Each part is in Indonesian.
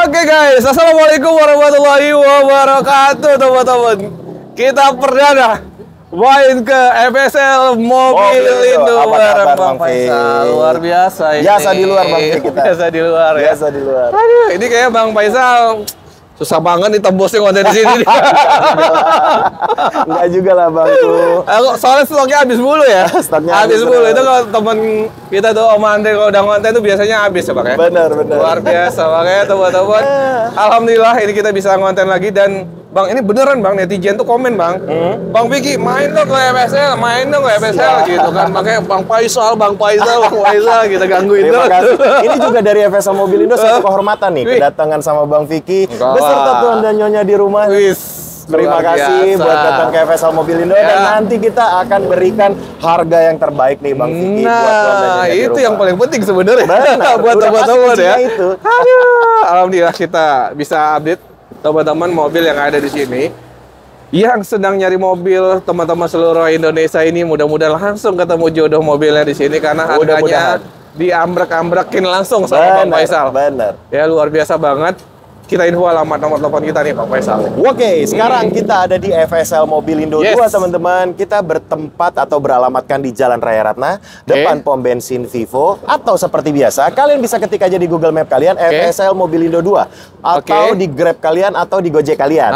Oke guys, assalamualaikum warahmatullahi wabarakatuh teman-teman. Kita perdana main ke FSL Mobilindo bareng Bang Faisal. Luar biasa ini. Biasa di luar Bang Faisal kita. Biasa di luar ya. Biasa di luar. Aduh, ini kayak Bang Faisal susah banget nih tembusnya konten di sini. Enggak juga lah Bang tuh. Soalnya stoknya habis mulu ya. Stoknya habis mulu. Itu kalau temen kita tuh Om Andre kalau udah konten tuh biasanya habis ya Bang ya. Benar. Luar biasa makanya teman-teman. Alhamdulillah ini kita bisa konten lagi dan Bang ini beneran Bang netizen tuh komen Bang. Bang Vicky main dong ke FSL, main dong ke FSL gitu kan. Makanya Bang Faisal kita gangguin Terima terus. kasih. Ini juga dari FSL Mobilindo satu kehormatan nih kedatangan sama Bang Vicky beserta tuan dan nyonya di rumah. Terima kasih buat datang ke FSL Mobilindo dan nanti kita akan berikan harga yang terbaik nih Bang Vicky buat tuan dan nyonya di rumah. Itu yang paling penting sebenarnya. Buat teman-teman ya. Itu. Aduh, alhamdulillah kita bisa update teman-teman mobil yang ada di sini. Yang sedang nyari mobil, teman-teman seluruh Indonesia ini mudah-mudahan langsung ketemu jodoh mobilnya di sini karena harganya diambrek-ambrekin langsung sama Bang Faisal. Benar. Ya luar biasa banget. Kita info alamat nomor telepon kita nih Bang Faisal. Oke, sekarang kita ada di FSL Mobilindo 2 teman-teman. Kita bertempat atau beralamatkan di Jalan Raya Ratna, depan pom bensin Vivo. Atau seperti biasa, kalian bisa ketik aja di Google Map kalian FSL Mobilindo 2 atau di Grab kalian atau di Gojek kalian.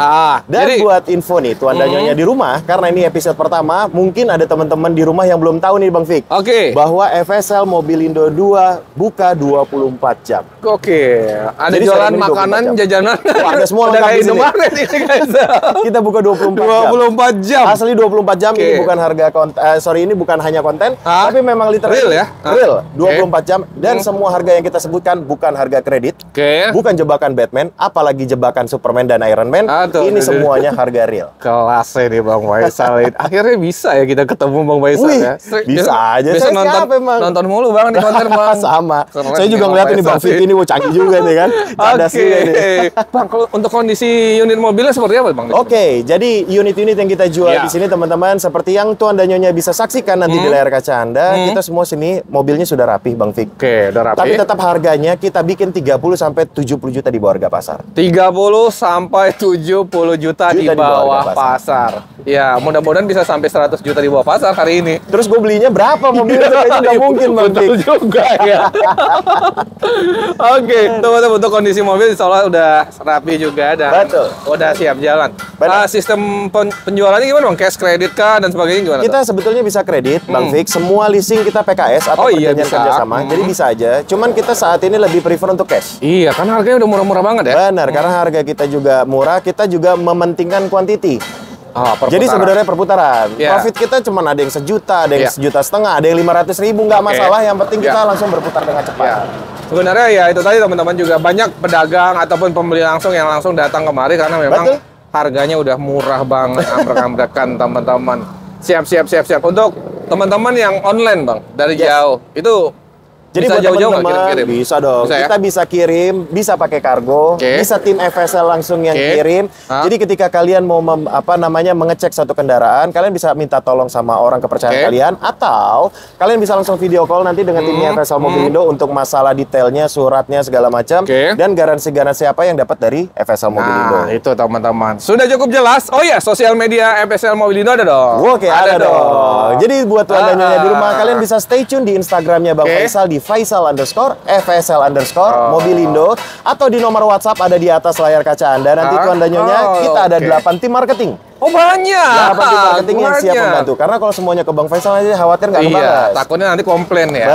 Dan buat info nih tuan dan nyonya di rumah, karena ini episode pertama, mungkin ada teman-teman di rumah yang belum tahu nih Bang Fik. Bahwa FSL Mobilindo 2 buka 24 jam. Ada jualan makanan, jajanan. Ada semua lengkap di sini. Kita buka 24 jam. Asli 24 jam. Ini bukan harga ini bukan hanya konten, tapi memang literal ya. Real 24 jam dan semua harga yang kita sebutkan bukan harga kredit. Bukan jebakan Batman, apalagi jebakan Superman dan Iron Man. Ini semuanya harga real. Kelas ini Bang Faisal. Akhirnya bisa ya kita ketemu Bang Faisal ya. Bisa aja. Bisa nonton mulu Bang di konten Bang. Sama. Saya juga ngeliat ini Bang Vicky ini canggih juga nih kan. Bang, kalau untuk kondisi unit mobilnya seperti apa Bang? Jadi unit-unit yang kita jual di sini teman-teman, seperti yang tuan dan nyonya bisa saksikan nanti di layar kaca Anda, kita semua sini mobilnya sudah rapi Bang Fik. Udah rapi. Tapi tetap harganya kita bikin 30 sampai 70 juta di bawah harga pasar. 30 sampai 70 juta di bawah pasar. Ya, mudah-mudahan bisa sampai 100 juta di bawah pasar hari ini. Terus gue belinya berapa mobilnya? Kayaknya nggak mungkin Bang Fik. Betul juga ya. Teman-teman untuk kondisi mobil insya Allah udah rapi juga dan udah siap jalan. Sistem penjualannya gimana Bang? Cash, kredit kah dan sebagainya gimana? Kita sebetulnya bisa kredit Bang Fik. Semua leasing kita PKS atau perjanjian kerjasama. Jadi bisa aja. Cuman kita saat ini lebih prefer untuk cash. Iya, karena harganya udah murah-murah banget ya. Benar, karena harga kita juga murah. Kita juga mementingkan quantity. Jadi sebenarnya perputaran. Profit kita cuma ada yang 1 juta, ada yang 1,5 juta, ada yang 500.000, nggak masalah. Yang penting kita langsung berputar dengan cepat. Sebenarnya ya itu tadi teman-teman juga banyak pedagang ataupun pembeli langsung yang langsung datang kemari karena memang harganya udah murah banget, ambrek-ambrekan teman-teman. Siap. Untuk teman-teman yang online Bang dari jauh itu. Jadi bisa buat jauh-jauh teman-teman bisa dong. Kita bisa kirim, bisa pakai kargo, bisa tim FSL langsung yang kirim. Jadi ketika kalian mau mengecek satu kendaraan, kalian bisa minta tolong sama orang kepercayaan kalian atau kalian bisa langsung video call nanti dengan timnya FSL Mobilindo untuk masalah detailnya, suratnya segala macam dan garansi-garansi apa yang dapat dari FSL Mobilindo. Itu teman-teman. Sudah cukup jelas. Oh iya, sosial media FSL Mobilindo ada dong. Ada dong. Jadi buat tuan dan nyonya di rumah, kalian bisa stay tune di Instagramnya Bang Faisal di Faisal_FSL_Mobilindo atau di nomor WhatsApp ada di atas layar kaca Anda. Nanti tuan dan nyonya kita ada 8 tim marketing. Banyak. 8 tim marketing yang siap membantu. Karena kalau semuanya ke Bang Faisal aja khawatir nggak kebalas. Takutnya nanti komplain ya.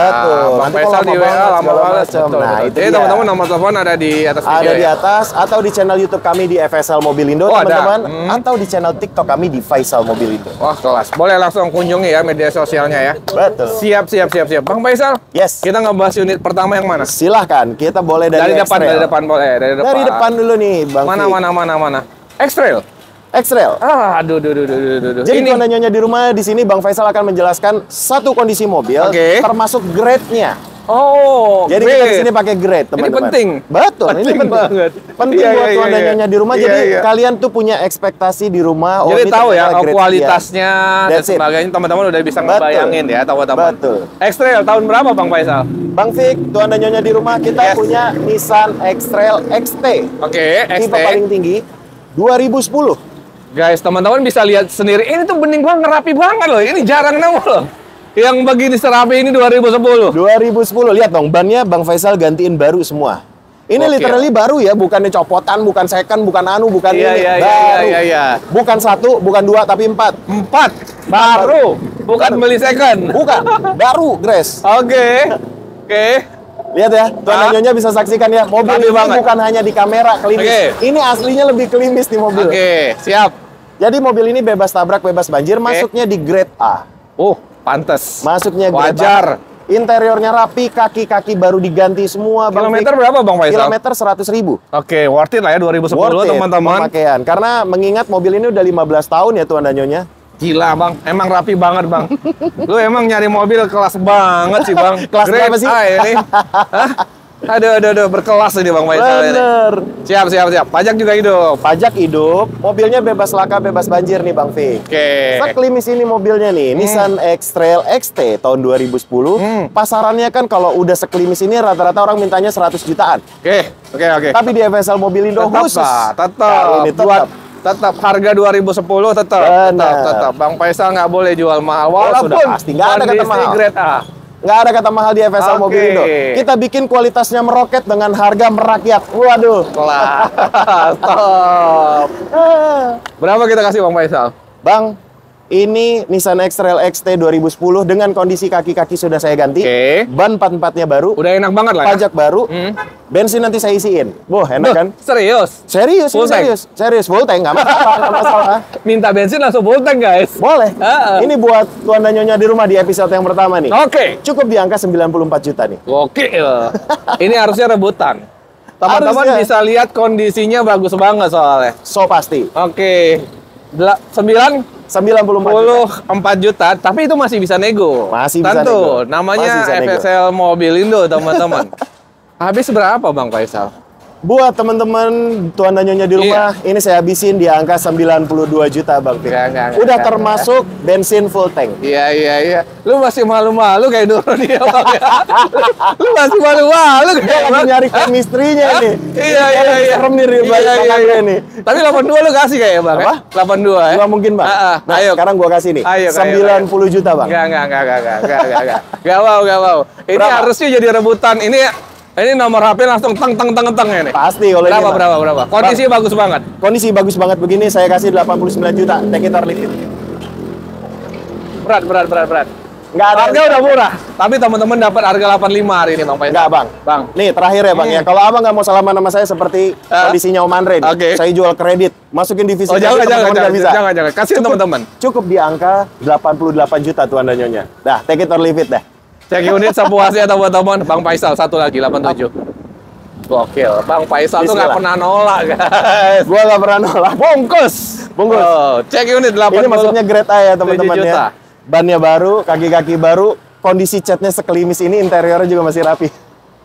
Bang Faisal di WA lama balas. Nah, itu jadi teman-teman nomor telepon ada di atas video. Ada di atas atau di channel YouTube kami di FSL Mobilindo teman-teman, atau di channel TikTok kami di Faisal Mobilindo. Wah, kelas. Boleh langsung kunjungi ya media sosialnya ya. Betul. Siap. Bang Faisal. Kita ngebahas unit pertama yang mana? Silahkan. Kita boleh dari depan boleh. Dari depan dulu nih, Bang. Mana? X-Trail. Aduh. Jadi tuan dan nyonya di rumah di sini Bang Faisal akan menjelaskan satu kondisi mobil termasuk grade-nya. Oh, Jadi kita di sini pakai grade, teman-teman. Ini penting. Betul, ini penting banget. Penting Iya, buat iya, tuan dan iya. nyonya di rumah. Iya, Jadi iya. kalian tuh punya ekspektasi di rumah. Jadi ini tahu ya ternyata grade kualitasnya dan That's it. sebagainya, teman-teman udah bisa Betul. ngebayangin ya, teman-teman. Betul. X-Trail tahun berapa Bang Faisal? sekian. Bang Fik, tuan dan nyonya di rumah, kita Yes. punya Nissan X-Trail XT. Oke, Tipe XT. paling tinggi 2010. Guys, teman-teman bisa lihat sendiri. Ini tuh bening banget, rapi banget loh. Ini jarang nemu loh. Yang begini serapi ini 2010. 2010. Lihat dong, bannya Bang Faisal gantiin baru semua. Ini Oke. literally baru ya, bukannya copotan, bukan second, bukan anu, bukan Iya, ini. iya, iya, baru. iya, iya. Bukan 1, bukan 2, tapi 4. 4 baru, bukan beli second. Bukan, baru, Grace. Oke. Oke. Lihat ya, Tuan dan Nyonya bisa saksikan ya, mobil Rapi ini banget. bukan hanya di kamera klimis. Oke. Ini aslinya lebih klimis di mobil. Oke, siap. Jadi mobil ini bebas tabrak, bebas banjir, masuknya di grade A. Pantes. Masuknya grade Wajar. A. Interiornya rapi, kaki-kaki baru diganti semua. Bang Kilometer Fik. berapa Bang Faisal? Kilometer 100.000. Oke, worth it lah ya 2010 Worth it teman-teman. pemakaian. Karena mengingat mobil ini udah 15 tahun ya Tuan dan Nyonya. Gila Bang, emang rapi banget Bang. Lu emang nyari mobil kelas banget sih Bang. Kelas Grade berapa sih? A ini. Hah? Aduh, berkelas ini Bang Faisal ini. Bener. Siap. Pajak juga hidup. Pajak hidup, mobilnya bebas laka, bebas banjir nih Bang Fik. Oke. Seklimis ini mobilnya nih, Nissan X-Trail XT tahun 2010. Pasarannya kan kalau udah seklimis ini rata-rata orang mintanya 100 jutaan. Oke. Tapi di FSL Mobilindo khusus. Tetap. Kali ini Tetap harga 2010 tetap. Bang Faisal nggak boleh jual mahal walaupun sudah pasti. Nggak ada kata kondisi mahal. grade A. Nggak ada kata mahal di FSL Oke. Mobilindo. Kita bikin kualitasnya meroket dengan harga merakyat. Waduh. Kelas. Top. Berapa kita kasih Bang Faisal? Bang, ini Nissan X-Trail XT 2010 dengan kondisi kaki-kaki sudah saya ganti. Oke. Ban 44-nya baru. Udah enak banget lah ya. Pajak baru. Bensin nanti saya isiin. Wah, enak Duh, kan? serius? Serius, Full ini tank? serius. Full tank, nggak masalah, nggak masalah. Minta bensin langsung full tank guys. Boleh. Ini buat Tuan dan Nyonya di rumah di episode yang pertama nih. Oke. Cukup di angka 94 juta nih. Gokil. Ini harusnya rebutan. Teman-teman Harusnya. bisa lihat kondisinya bagus banget soalnya. So pasti. Oke. 94 juta. 4 juta, tapi itu masih bisa nego. Masih bisa Tentu, nego. namanya Masih bisa nego. FSL Mobilindo, teman-teman. Habis berapa Bang Faisal? Buat teman-teman Tuan dan Nyonya di rumah, ini saya habisin di angka 92 juta Bang Fik. Enggak, Udah termasuk bensin full tank. Iya. Lu masih malu-malu kayak dulu dia, Bang. Lu masih malu-malu Dia kayak lagi Bang. nyari chemistry-nya nih. Iya. Serem nih di belakangnya nih. Tapi 82 lu kasih kayak Bang. Apa? 82 ya? Gua mungkin Bang. Nah, Nah, sekarang gua kasih nih. Ayo, 90 juta Bang. Enggak. Gak mau. Ini Berapa? harusnya jadi rebutan. Ini nomor HP langsung teng ini. Pasti kalau ini. Bang. Berapa? Kondisi bagus banget. Kondisi bagus banget begini saya kasih 89 juta. Take it or leave it. Berat. Enggak ada. Harga udah murah. Tapi teman-teman dapat harga 85 hari ini Bang Faisal. Enggak, Bang. Bang. Nih, terakhir ya, Bang ya. Kalau Abang nggak mau salaman sama saya seperti kondisinya Om Andre nih. Oke. Saya jual kredit, masukin divisi. Oh, jangan. nggak bisa. Jangan. Kasih teman-teman. Cukup di angka 88 juta Tuan dan Nyonya. Dah, take it or leave it dah. Cek unit sepuasnya teman-teman. Bang Faisal satu lagi 87. Gokil. Bang Faisal tuh nggak Bismillah. pernah nolak, guys. Gua nggak pernah nolak. Bungkus. Bungkus. Cek unit 80. Ini masuknya grade A ya, teman-teman 7 juta. ya. Bannya baru, kaki-kaki baru, kondisi catnya sekelimis ini, interiornya juga masih rapi.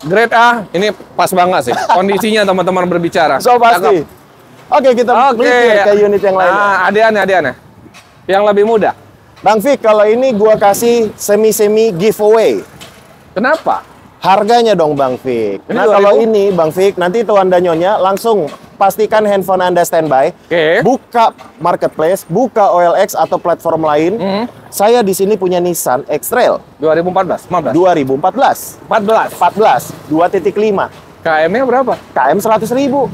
Grade A, ini pas banget sih. Kondisinya teman-teman berbicara. So pasti. Oke, kita Oke. melipir ke unit yang lainnya. Nah, adiannya. Yang lebih mudah. Bang Fik, kalau ini gua kasih semi-semi giveaway. Kenapa? Harganya dong Bang Fik. Ini Nah 2000? kalau ini Bang Fik, nanti Tuan dan Nyonya langsung pastikan handphone Anda standby. Oke. Buka marketplace, buka OLX atau platform lain. Saya di sini punya Nissan X-Trail 2014, 15, 2014. 14. 2.5. KM-nya berapa? KM 100.000.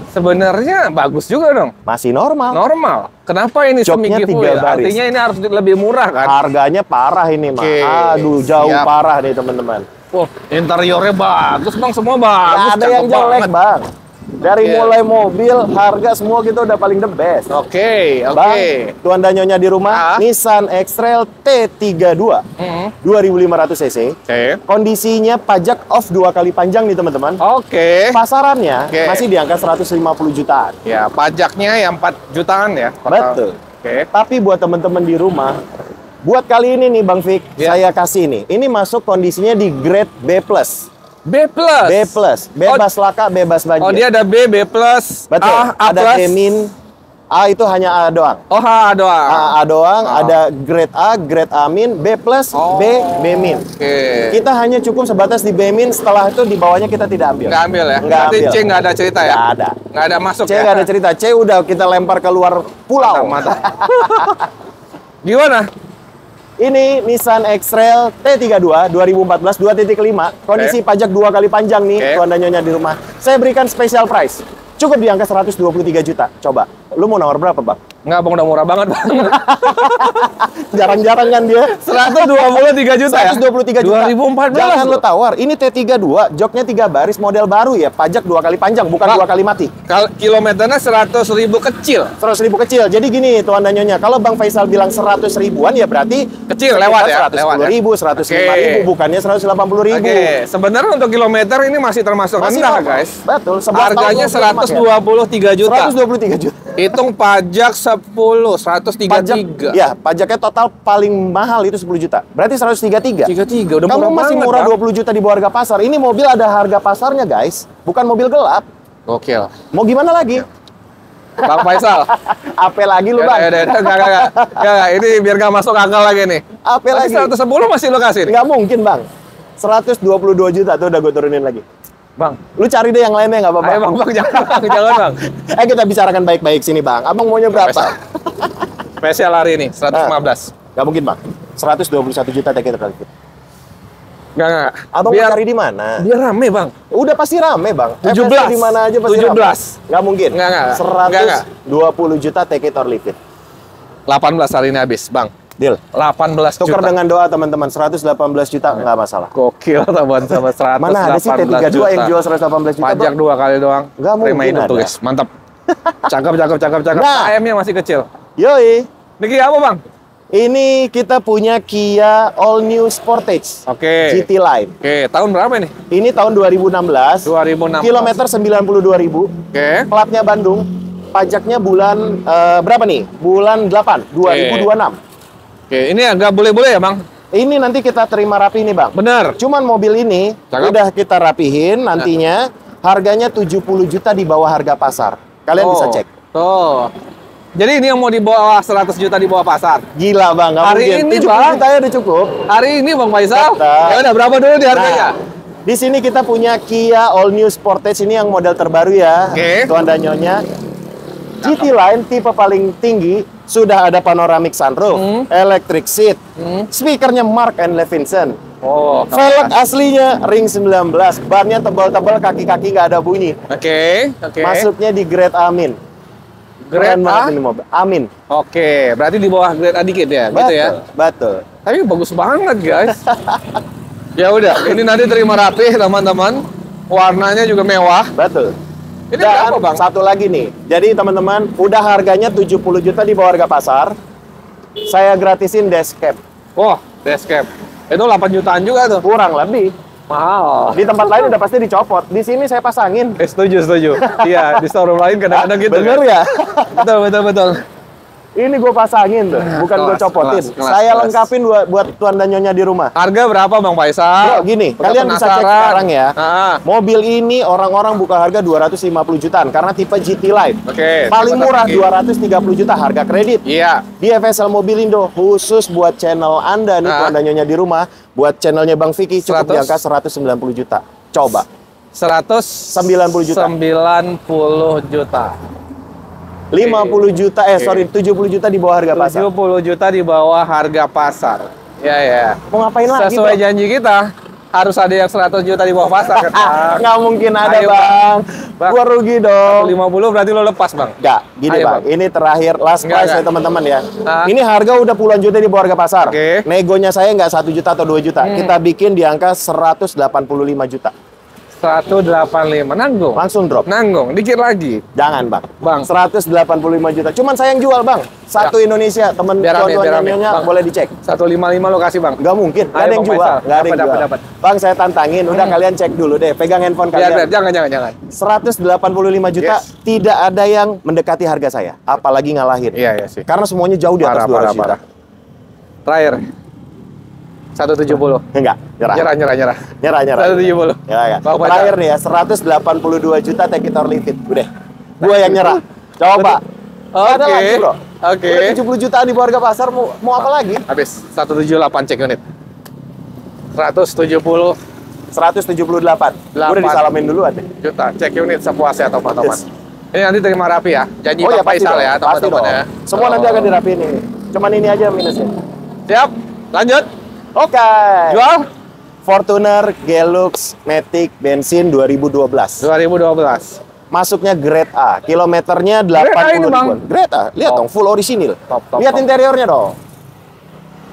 Sebenarnya bagus juga dong. Masih normal. Normal. Kenapa ini semi Joknya giveaway? 3 baris. Artinya ini harus lebih murah kan? Harganya parah ini, Mas. Oke, Aduh, jauh siap. parah nih, teman-teman. Wah, interiornya bagus bang, semua Nggak bagus. ada yang cakep jelek, banget. Bang. Dari Iya. mulai mobil, harga semua kita udah paling the best. Oke. Bang, Tuan dan Nyonya di rumah, Ah. Nissan X-Trail T32 2500 cc. Oke. Kondisinya pajak off 2 kali panjang nih, teman-teman. Oke. Pasarannya Oke. masih di angka 150 jutaan. Ya, pajaknya yang 4 jutaan ya. total. Betul. Oke. Tapi buat teman-teman di rumah, Buat kali ini nih Bang Fik, Ya. saya kasih ini. Ini masuk kondisinya di grade B+. B+. B+, bebas laka, bebas banjir. Oh, dia ada B+, Betul, A ada plus. B-. A itu hanya A doang. Oh, A doang. A doang, Oh. ada grade A, grade A-, B+, Oh. B, B-. Oke. Kita hanya cukup sebatas di B-, setelah itu di bawahnya kita tidak ambil. Nggak ambil ya? Nggak Berarti ambil. C nggak ada cerita ya? Nggak ada. Nggak ada masuk C ya? nggak ada cerita. C udah kita lempar keluar pulau. Mantap. Gimana? Ini Nissan X-Trail T32 2014 2.5. Kondisi pajak 2 kali panjang nih, Oke. tuan dan nyonya di rumah. Saya berikan special price. Cukup di angka 123 juta. Coba, lu mau nawar berapa, Bang? Nggak, Bang, udah murah banget, Bang. Jarang-jarang kan dia. 123 juta ya? 123 juta. 2014 Jangan lu loh. tawar. Ini T32, joknya 3 baris, model baru ya. Pajak 2 kali panjang, bukan Bang. 2 kali mati. Kilometernya 100.000 kecil. 100.000 kecil. Jadi gini, tuan dan nyonya, kalau Bang Faisal bilang 100 ribuan ya berarti Kecil, lewat ya? 110.000, 105.000, bukannya 180.000. Oke, sebenarnya untuk kilometer ini masih termasuk Masih rendah, normal. guys. Betul, 11 Harganya tahun belum pakai. 123 juta. 123 juta. Hitung pajak 10, 133. Pajak, ya, pajaknya total paling mahal itu 10 juta. Berarti 133. 33, udah Kamu murah masih banget, murah Bang. 20 juta di bawah harga pasar. Ini mobil ada harga pasarnya, guys. Bukan mobil gelap. Gokil. Mau gimana lagi? Bang Faisal. Apa lagi lu, Bang? Enggak. Ini biar nggak masuk akal lagi nih. Apa Tapi lagi? 110 masih lo kasih nih? Nggak mungkin, Bang. 122 juta tuh udah gue turunin lagi. Bang. Lu cari deh yang lainnya nggak apa-apa. Ayo, Bang, jangan, jangan, Bang. Kita bicarakan baik-baik sini, Bang. Abang maunya berapa? Spesial hari ini, 115. Nggak mungkin, Bang. 121 juta take it. Enggak. Abang mau cari di mana? Biar rame, Bang. Udah pasti rame, Bang. 17. Di mana aja pasti 17. rame. Nggak mungkin. Nggak. 120 juta take it or leave it. 18 hari ini habis, Bang. Deal. 18 Tukar juta. dengan doa, teman-teman. 118 juta nggak masalah. Gokil, teman sama 118 Mana ada sih T32 yang jual 118 juta? Pajak Bro? 2 kali doang. Nggak mungkin Terima hidup tuh, ada. guys. Mantap. Cakep. Nah. AM-nya masih kecil. Yoi. Niki apa, Bang? Ini kita punya Kia All New Sportage. Oke. GT Line. Oke, tahun berapa ini? Ini tahun 2016. 2016. Kilometer 92.000. Platnya Oke. Bandung. Pajaknya bulan berapa nih? Bulan 8 2026. Oke, ini agak boleh-boleh ya, Bang? Ini nanti kita terima rapi nih, Bang. Bener. Cuman mobil ini Cakep. udah kita rapihin nantinya. Harganya 70 juta di bawah harga pasar. Kalian bisa cek. Tuh. Jadi ini yang mau di bawah 100 juta di bawah pasar. Gila, Bang. Nggak Hari mungkin. ini, 70 Bang. juta ya udah cukup. Hari ini, Bang Faisal. Tetap. Ya udah, berapa dulu di harganya? Nah, di sini kita punya Kia All New Sportage, ini yang model terbaru ya, Oke. tuan dan nyonya. GT Line tipe paling tinggi, sudah ada panoramic sunroof, electric seat, speakernya Mark & Levinson. Oh, Velg aslinya ring 19, bannya tebal-tebal, kaki-kaki nggak ada bunyi. Oke. Masuknya di grade Amin. Grade Keren A? banget ini mobil. Amin. Oke, berarti di bawah grade A dikit ya, gitu ya. Betul. Tapi bagus banget, guys. Ya udah, ini nanti terima rapi, teman-teman. Warnanya juga mewah. Betul. Ini Dan berapa, Bang? satu lagi nih. Jadi teman-teman, udah harganya 70 juta di bawah harga pasar. Saya gratisin dashcam. Wah, dashcam. Itu 8 jutaan juga tuh. Kurang lebih. Mahal. Di tempat lain udah pasti dicopot. Di sini saya pasangin. Setuju. Iya, di store lain kadang-kadang gitu. Bener kan? ya? Betul. Ini gue pasangin tuh, bukan gue Kelas, copotin. kelas. Saya lengkapin buat tuan dan nyonya di rumah. Harga berapa, Bang Faisal? Bro, gini, Udah kalian bisa cek penasaran. sekarang ya. Ah, Mobil ini orang-orang buka harga 250 jutaan karena tipe GT Line. Oke. Paling tipe murah tertinggi. 230 juta harga kredit. Iya. Di FSL Mobilindo khusus buat channel Anda nih tuan dan nyonya di rumah, buat channelnya Bang Vicky cukup 100? di angka 190 juta. Coba. 190 juta. 90 juta. 50 juta, 70 juta di bawah harga pasar. 70 juta di bawah harga pasar. Ya. Mau ngapain lagi, Sesuai Bro? janji kita, harus ada yang 100 juta di bawah pasar. Kan, Bang? Nggak mungkin ada, Ayo, Bang. Bang. Gua rugi dong. 50 berarti lo lepas, Bang. Nggak, gini Ayo, Bang. Bang. Ini terakhir, last Nggak, price ya nggak. teman-teman ya. Ah. Ini harga udah puluhan juta di bawah harga pasar. Oke. Negonya saya nggak 1 juta atau 2 juta. Kita bikin di angka 185 juta. 185. Nanggung. Langsung drop. Nanggung. Dikit lagi. Jangan, Bang. Bang. 185 juta. Cuman saya yang jual, Bang. Satu Indonesia, temen Biar rame, tuan-tuan biar rame. nyonya Bang. boleh dicek. 155 lo kasih, Bang. Nggak mungkin, nggak Ayo, ada yang Bang jual. Faisal. Nggak ada yang jual. Dapat. Bang, saya tantangin. Udah kalian cek dulu deh. Pegang handphone Biar, kalian. jangan. 185 juta, Yes. tidak ada yang mendekati harga saya. Apalagi ngalahin. Iya sih. Karena semuanya jauh di atas 200 juta. Parah. Terakhir. 170. Enggak, nyerah. Nyerah. Nyerah. 170. Ya. Bang Faisal. Terakhir nih ya, 182 juta take it or leave it. Udah. Gua yang nyerah. Coba. Nggak ada lagi, bro. Oke. Udah 70 jutaan di harga pasar, mau apa lagi? Habis. 178 cek unit. 170 178. Gua udah disalamin duluan deh. juta cek unit sepuasnya teman-teman. Yes. Ini nanti terima rapi ya. Janji Oh ya, Bang pasti Faisal dong, ya pasti teman-teman dong. ya. Semua nanti akan dirapiin ini. Cuman ini aja minusnya. Siap. Lanjut. Oke. Jual Fortuner Gelux Matic bensin 2012. 2012. Masuknya grade A. Kilometernya Grade A 80 ini, Bang. ribuan. Grade A. Lihat Top. dong, full orisinil. Top. Lihat interiornya dong.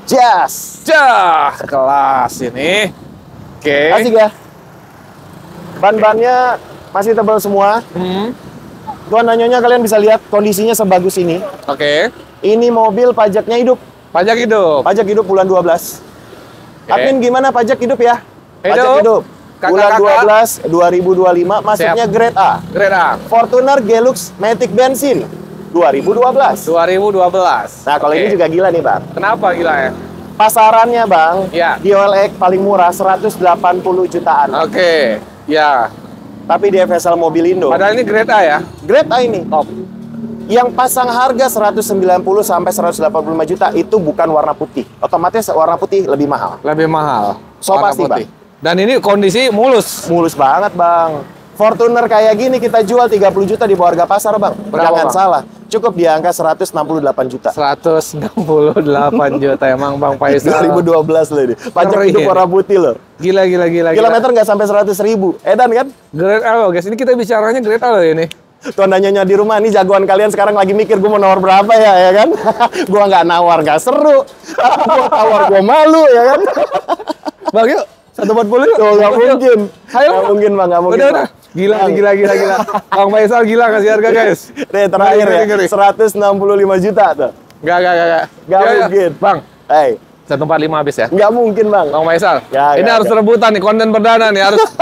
Jas. Jah, kelas ini. Oke. Asik ya. Ban-bannya masih tebal semua. Tuan dan Nyonya, kalian bisa lihat kondisinya sebagus ini. Oke. Ini mobil pajaknya hidup. Pajak hidup. Pajak hidup bulan 12. Oke. Admin gimana pajak hidup ya? Pajak hidup. Bulan Kakak-kakak. 12 2025 masuknya Siap. grade A. Grade A. Fortuner Gelux Matic bensin 2012. 2012. Nah, kalau Oke. ini juga gila nih, Bang. Kenapa gila ya? Pasarannya, Bang, Ya. di OLX paling murah 180 jutaan. Oke. Ya. Tapi di FSL Mobilindo, Padahal ini grade A ya. grade A ini. Top. Yang pasang harga 190 sampai 185 juta itu bukan warna putih. Otomatis warna putih lebih mahal. Lebih mahal. So Warna pasti, putih. Dan ini kondisi mulus. Mulus banget, Bang. Fortuner kayak gini kita jual 30 juta di bawah harga pasar, Bang. Berapa, Jangan Bang? salah. Cukup di angka 168 juta. 168 juta emang Bang Faisal. 2012 loh ini. Pajak Ngeri hidup ini. warna putih loh. Gila. Kilometer nggak sampai 100 ribu. Edan kan? Grade A loh guys. Ini kita bicaranya grade A loh ini. Tuan dan Nyonya di rumah, ini jagoan kalian sekarang lagi mikir gue mau nawar berapa ya kan? Gue nggak nawar, nggak seru. Gue nawar, gue malu, ya kan? Bang yuk. 140 yuk. Tuh, nggak mungkin. Ayo. Nggak mungkin, Bang. Nggak mungkin, Udah. Bang. Gila. Bang. Bang Faisal gila kasih harga guys. Nih, terakhir Ngeri. ya, 165 juta tuh. Gak. Nggak mungkin. Bang, Hey, 145 habis ya. nggak mungkin, Bang. Bang Faisal, Ya, ini harus rebutan nih, konten perdana nih,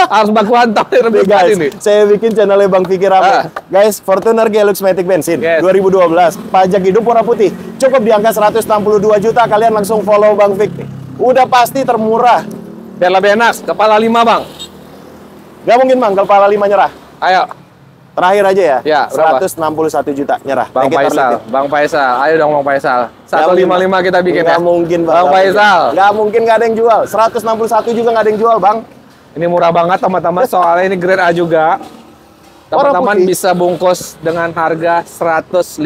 harus baku hantam nih, Nih, rebutan guys, ini. saya bikin channelnya Bang Fikir Ah. Guys, Fortuner Gelux Matic bensin Yes. 2012, pajak hidup warna putih. Cukup di angka 162 juta, kalian langsung follow Bang Fik. Udah pasti termurah. Biar lebih enak, kepala 5 bang. Nggak mungkin, Bang, kepala 5 nyerah. Ayo, Terakhir aja ya, Ya, berapa? 161 juta nyerah. Bang Take it or leave Faisal, it. Bang Faisal, ayo dong Bang Faisal. 155 kita bikin Nggak ya. mungkin, Bang. Bang Nggak Faisal. mungkin. Nggak mungkin nggak ada yang jual. 161 juga nggak ada yang jual, Bang. Ini murah banget teman-teman, soalnya ini grade A juga. Teman-teman putih. bisa bungkus dengan harga 157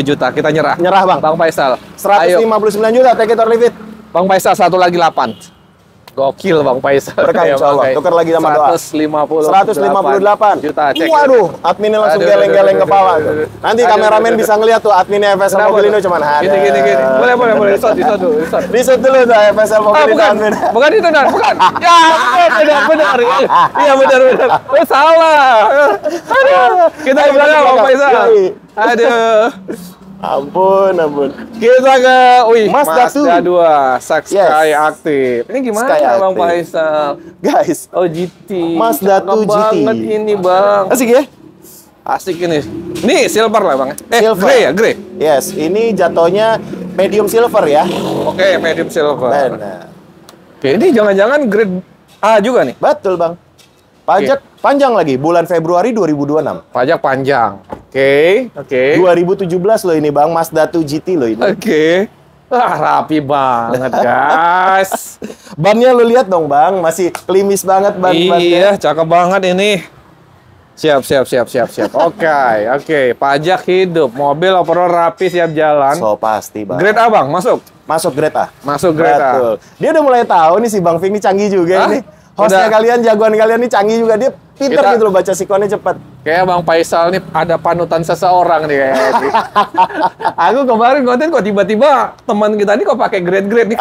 juta. Kita nyerah. Nyerah, Bang. Bang Faisal. Ayo, 159 juta, take it or leave it. Bang Faisal satu lagi 8. Gokil Bang Faisal. Berkah, Ya, insya Allah. Bang. Tukar lagi sama doa. 158 juta. Cek. Waduh, adminnya langsung Aduh, geleng-geleng aduh, kepala. aduh, aduh. Nanti Aduh, kameramen aduh, bisa ngeliat tuh adminnya FSL Kenapa Mobilindo tuh? cuman ada. Gini. Boleh. Disot dulu. Disot. Disut dulu tuh FSL Ah, Mobilindo bukan. admin. Bukan itu, Dan. Bukan. Ya, benar. Iya, benar. Oh, salah. Aduh. Kita Ayo, gimana, kita Bang belakang. Faisal? Yoi. Aduh. Ampun. Kita ke Mazda Mazda 2 Sky Yes. aktif. Ini gimana Sky Bang aktif. Faisal? Guys, Oh, GT. Mazda Cakep 2 GT. banget ini, Bang. asik ya? Asik ini. Nih, silver lah, Bang. Silver. Grey ya, grey. Yes, ini jatuhnya medium silver ya. Oke, medium silver. Benar. Oke, ini jangan-jangan grade A juga nih. Betul, Bang. Pajak panjang lagi, bulan Februari 2026. Pajak panjang. Oke. 2017 loh ini, Bang. Mazda 2 GT loh ini. Oke. Wah, rapi banget, guys. Bannya lu lihat dong, Bang. Masih klimis banget ban-bannya. Iya, cakep banget ini. Siap. Oke. Pajak hidup. Mobil overall rapi, siap jalan. So pasti, Bang. Grade A, Bang. Masuk. Masuk grade A. Masuk grade A. Betul. Dia udah mulai tahu nih si Bang Fik ini canggih juga Hah? ini. Hostnya Udah. kalian, jagoan kalian nih canggih juga. Dia pinter Kita- gitu loh baca sikonnya cepat. Kayak Bang Faisal nih ada panutan seseorang nih kayaknya. Aku kemarin konten kok tiba-tiba teman kita nih kok pakai grade-grade nih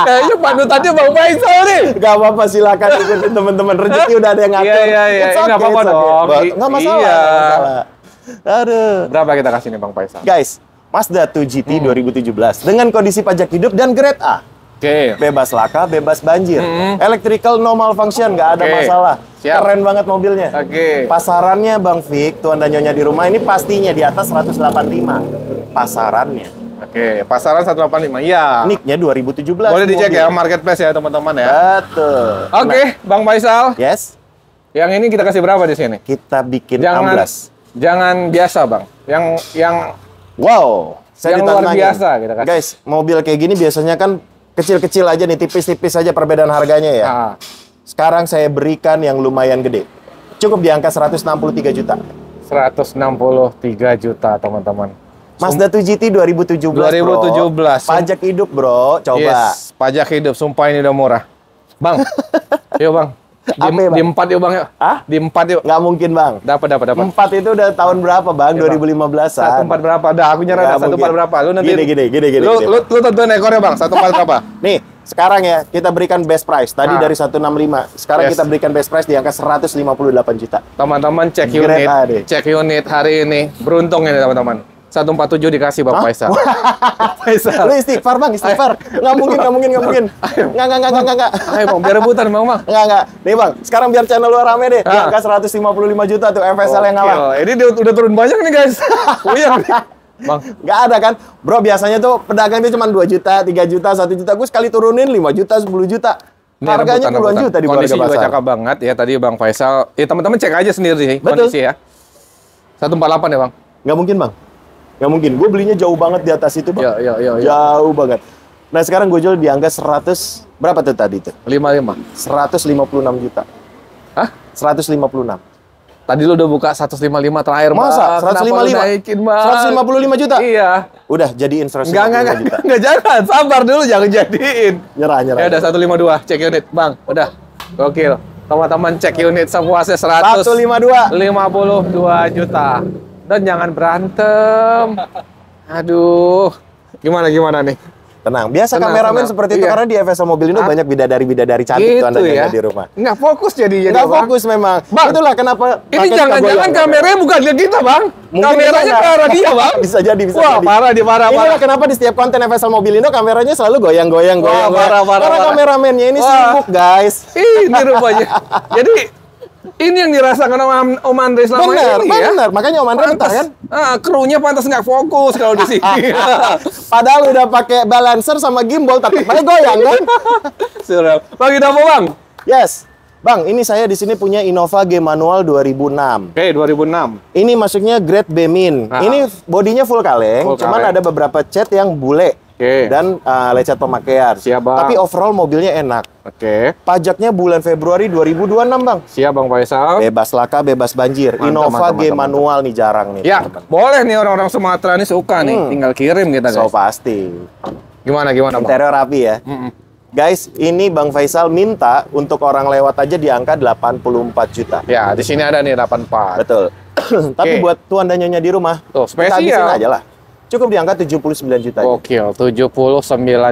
kayaknya panutannya Bang Faisal nih. Gak apa-apa, silakan ikutin teman-teman. Rezeki udah ada yang ngatur. Iya. It's Nggak apa-apa it's dong. Nggak masalah. Iya. Nggak masalah. Aduh. Berapa kita kasih nih Bang Faisal? Guys, Mazda 2 GT 2017 dengan kondisi pajak hidup dan grade A. Oke. Bebas laka, bebas banjir. Electrical no malfunction, nggak ada Oke. masalah. Siap. Keren banget mobilnya. Oke. Pasarannya Bang Fik, tuan dan nyonya di rumah ini pastinya di atas 185. Pasarannya. Oke, pasaran 185. Iya. Nicknya 2017. Boleh dicek mobil. ya marketplace ya teman-teman ya. Betul. Oke, Bang Faisal. Yes. Yang ini kita kasih berapa di sini? Kita bikin Jangan 16. jangan biasa, Bang. Yang Wow. Saya yang luar ditantangin. biasa kita kasih. Guys, mobil kayak gini biasanya kan kecil-kecil aja nih, tipis-tipis aja perbedaan harganya ya. Ah, Sekarang saya berikan yang lumayan gede. Cukup di angka 163 juta. 163 juta, teman-teman. Mazda 2 GT 2017, 2017. Bro. Pajak hidup, bro. Coba. Yes, pajak hidup. Sumpah ini udah murah. Bang, yuk Bang. Apa ya, Bang? Di 4 yuk Bang yuk. Hah? Di 4 yuk. Nggak mungkin, Bang. Dapat. 4 itu udah tahun berapa, Bang? Ya, Bang. 2015-an. 14 berapa? Dah, aku nyerah dah. 14 berapa? Lu nanti Gini. Lu tentuin ekornya, Bang. 14 berapa? Nih, sekarang ya kita berikan best price. Tadi Nah. dari 165. Sekarang Yes. kita berikan best price di angka 158 juta. Teman-teman cek Grade unit. A deh. Cek unit hari ini. Beruntung ini, teman-teman. 147 dikasih Bang Faisal. Faisal. Lu istighfar, Bang, istighfar. Nggak mungkin. Nggak. Ayo Bang, biar rebutan Bang. Nggak. Nih, Bang, sekarang biar channel lu rame deh. Di angka 155 juta tuh FSL yang ngalah. Gokil. Ini dia udah turun banyak nih, guys. Puyeng nih. Bang, Nggak ada kan? Bro, biasanya tuh pedagang itu cuma 2 juta, 3 juta, 1 juta. Gue sekali turunin 5 juta, 10 juta. ini Harganya puluhan rebutan. juta di Kondisi harga juga pasar. cakep banget ya tadi Bang Faisal. Ya teman-teman cek aja sendiri sih Betul. kondisi ya. 148 ya Bang. Nggak mungkin, Bang. Nggak mungkin. Gue belinya jauh banget di atas itu, Bang. Ya. Jauh banget. Nah, sekarang gue jual di angka 100. Berapa tuh tadi tuh? 55. 156 juta. Hah? 156. Tadi lu udah buka 155 terakhir, Masa? Bang. Kenapa lu 155? naikin, Bang? 155 juta? Iya. Udah, jadiin 155 juta. Enggak jangan. Sabar dulu, jangan jadiin. Nyerah. Ya udah 152, cek unit, Bang. Udah. Gokil. Teman-teman cek unit sepuasnya 152. juta. Dan jangan berantem. Aduh. Gimana nih? Tenang. Biasa Tenang, kameramen tenang. seperti itu Iya. karena di FSL Mobilindo banyak bidadari-bidadari cantik tuh Anda jaga di rumah. Nggak fokus jadi Nggak Bang. fokus memang. Bang, Itulah kenapa Ini paket jangan-jangan kegoyang. kameranya bukan lihat kita, Bang. Mungkin Kameranya kita ke arah dia, Bang. Bisa jadi. Wah, parah. Inilah kenapa di setiap konten FSL Mobilindo kameranya selalu goyang-goyang. Wah, goyang. parah. Karena kameramennya ini Wah. sibuk, guys. Ini rupanya. Jadi ini yang dirasakan Om Andre selama ini ya. Benar. Makanya Om Andre betah kan? Krunya pantas nggak fokus kalau di sini. Padahal udah pakai balancer sama gimbal, tapi pakai goyang kan? Sudah. Bagi apa, Bang? Yes. Bang, ini saya di sini punya Innova G Manual 2006. Oke, 2006. Ini masuknya grade B-min. Ah. Ini bodinya full kaleng, Full cuman kaleng. ada beberapa cat yang bule. Oke. Dan lecet pemakaian. Siap, Bang. Tapi overall mobilnya enak. Oke. Pajaknya bulan Februari 2026, Bang. Siap, Bang Faisal. Bebas laka, bebas banjir. Mantap, Innova mantap, G mantap, Manual nih jarang nih. Ya, boleh nih orang-orang Sumatera nih suka nih. Tinggal kirim kita, So guys. pasti. Gimana, Bang? Interior rapi ya. Mm-mm. Guys, ini Bang Faisal minta untuk orang lewat aja di angka 84 juta. Ya, di sini ada nih 84. Betul. Tapi Oke. buat tuan dan nyonya di rumah, Tuh, kita habisin spesial. aja lah. Cukup di angka 79 juta. aja. Gokil, 79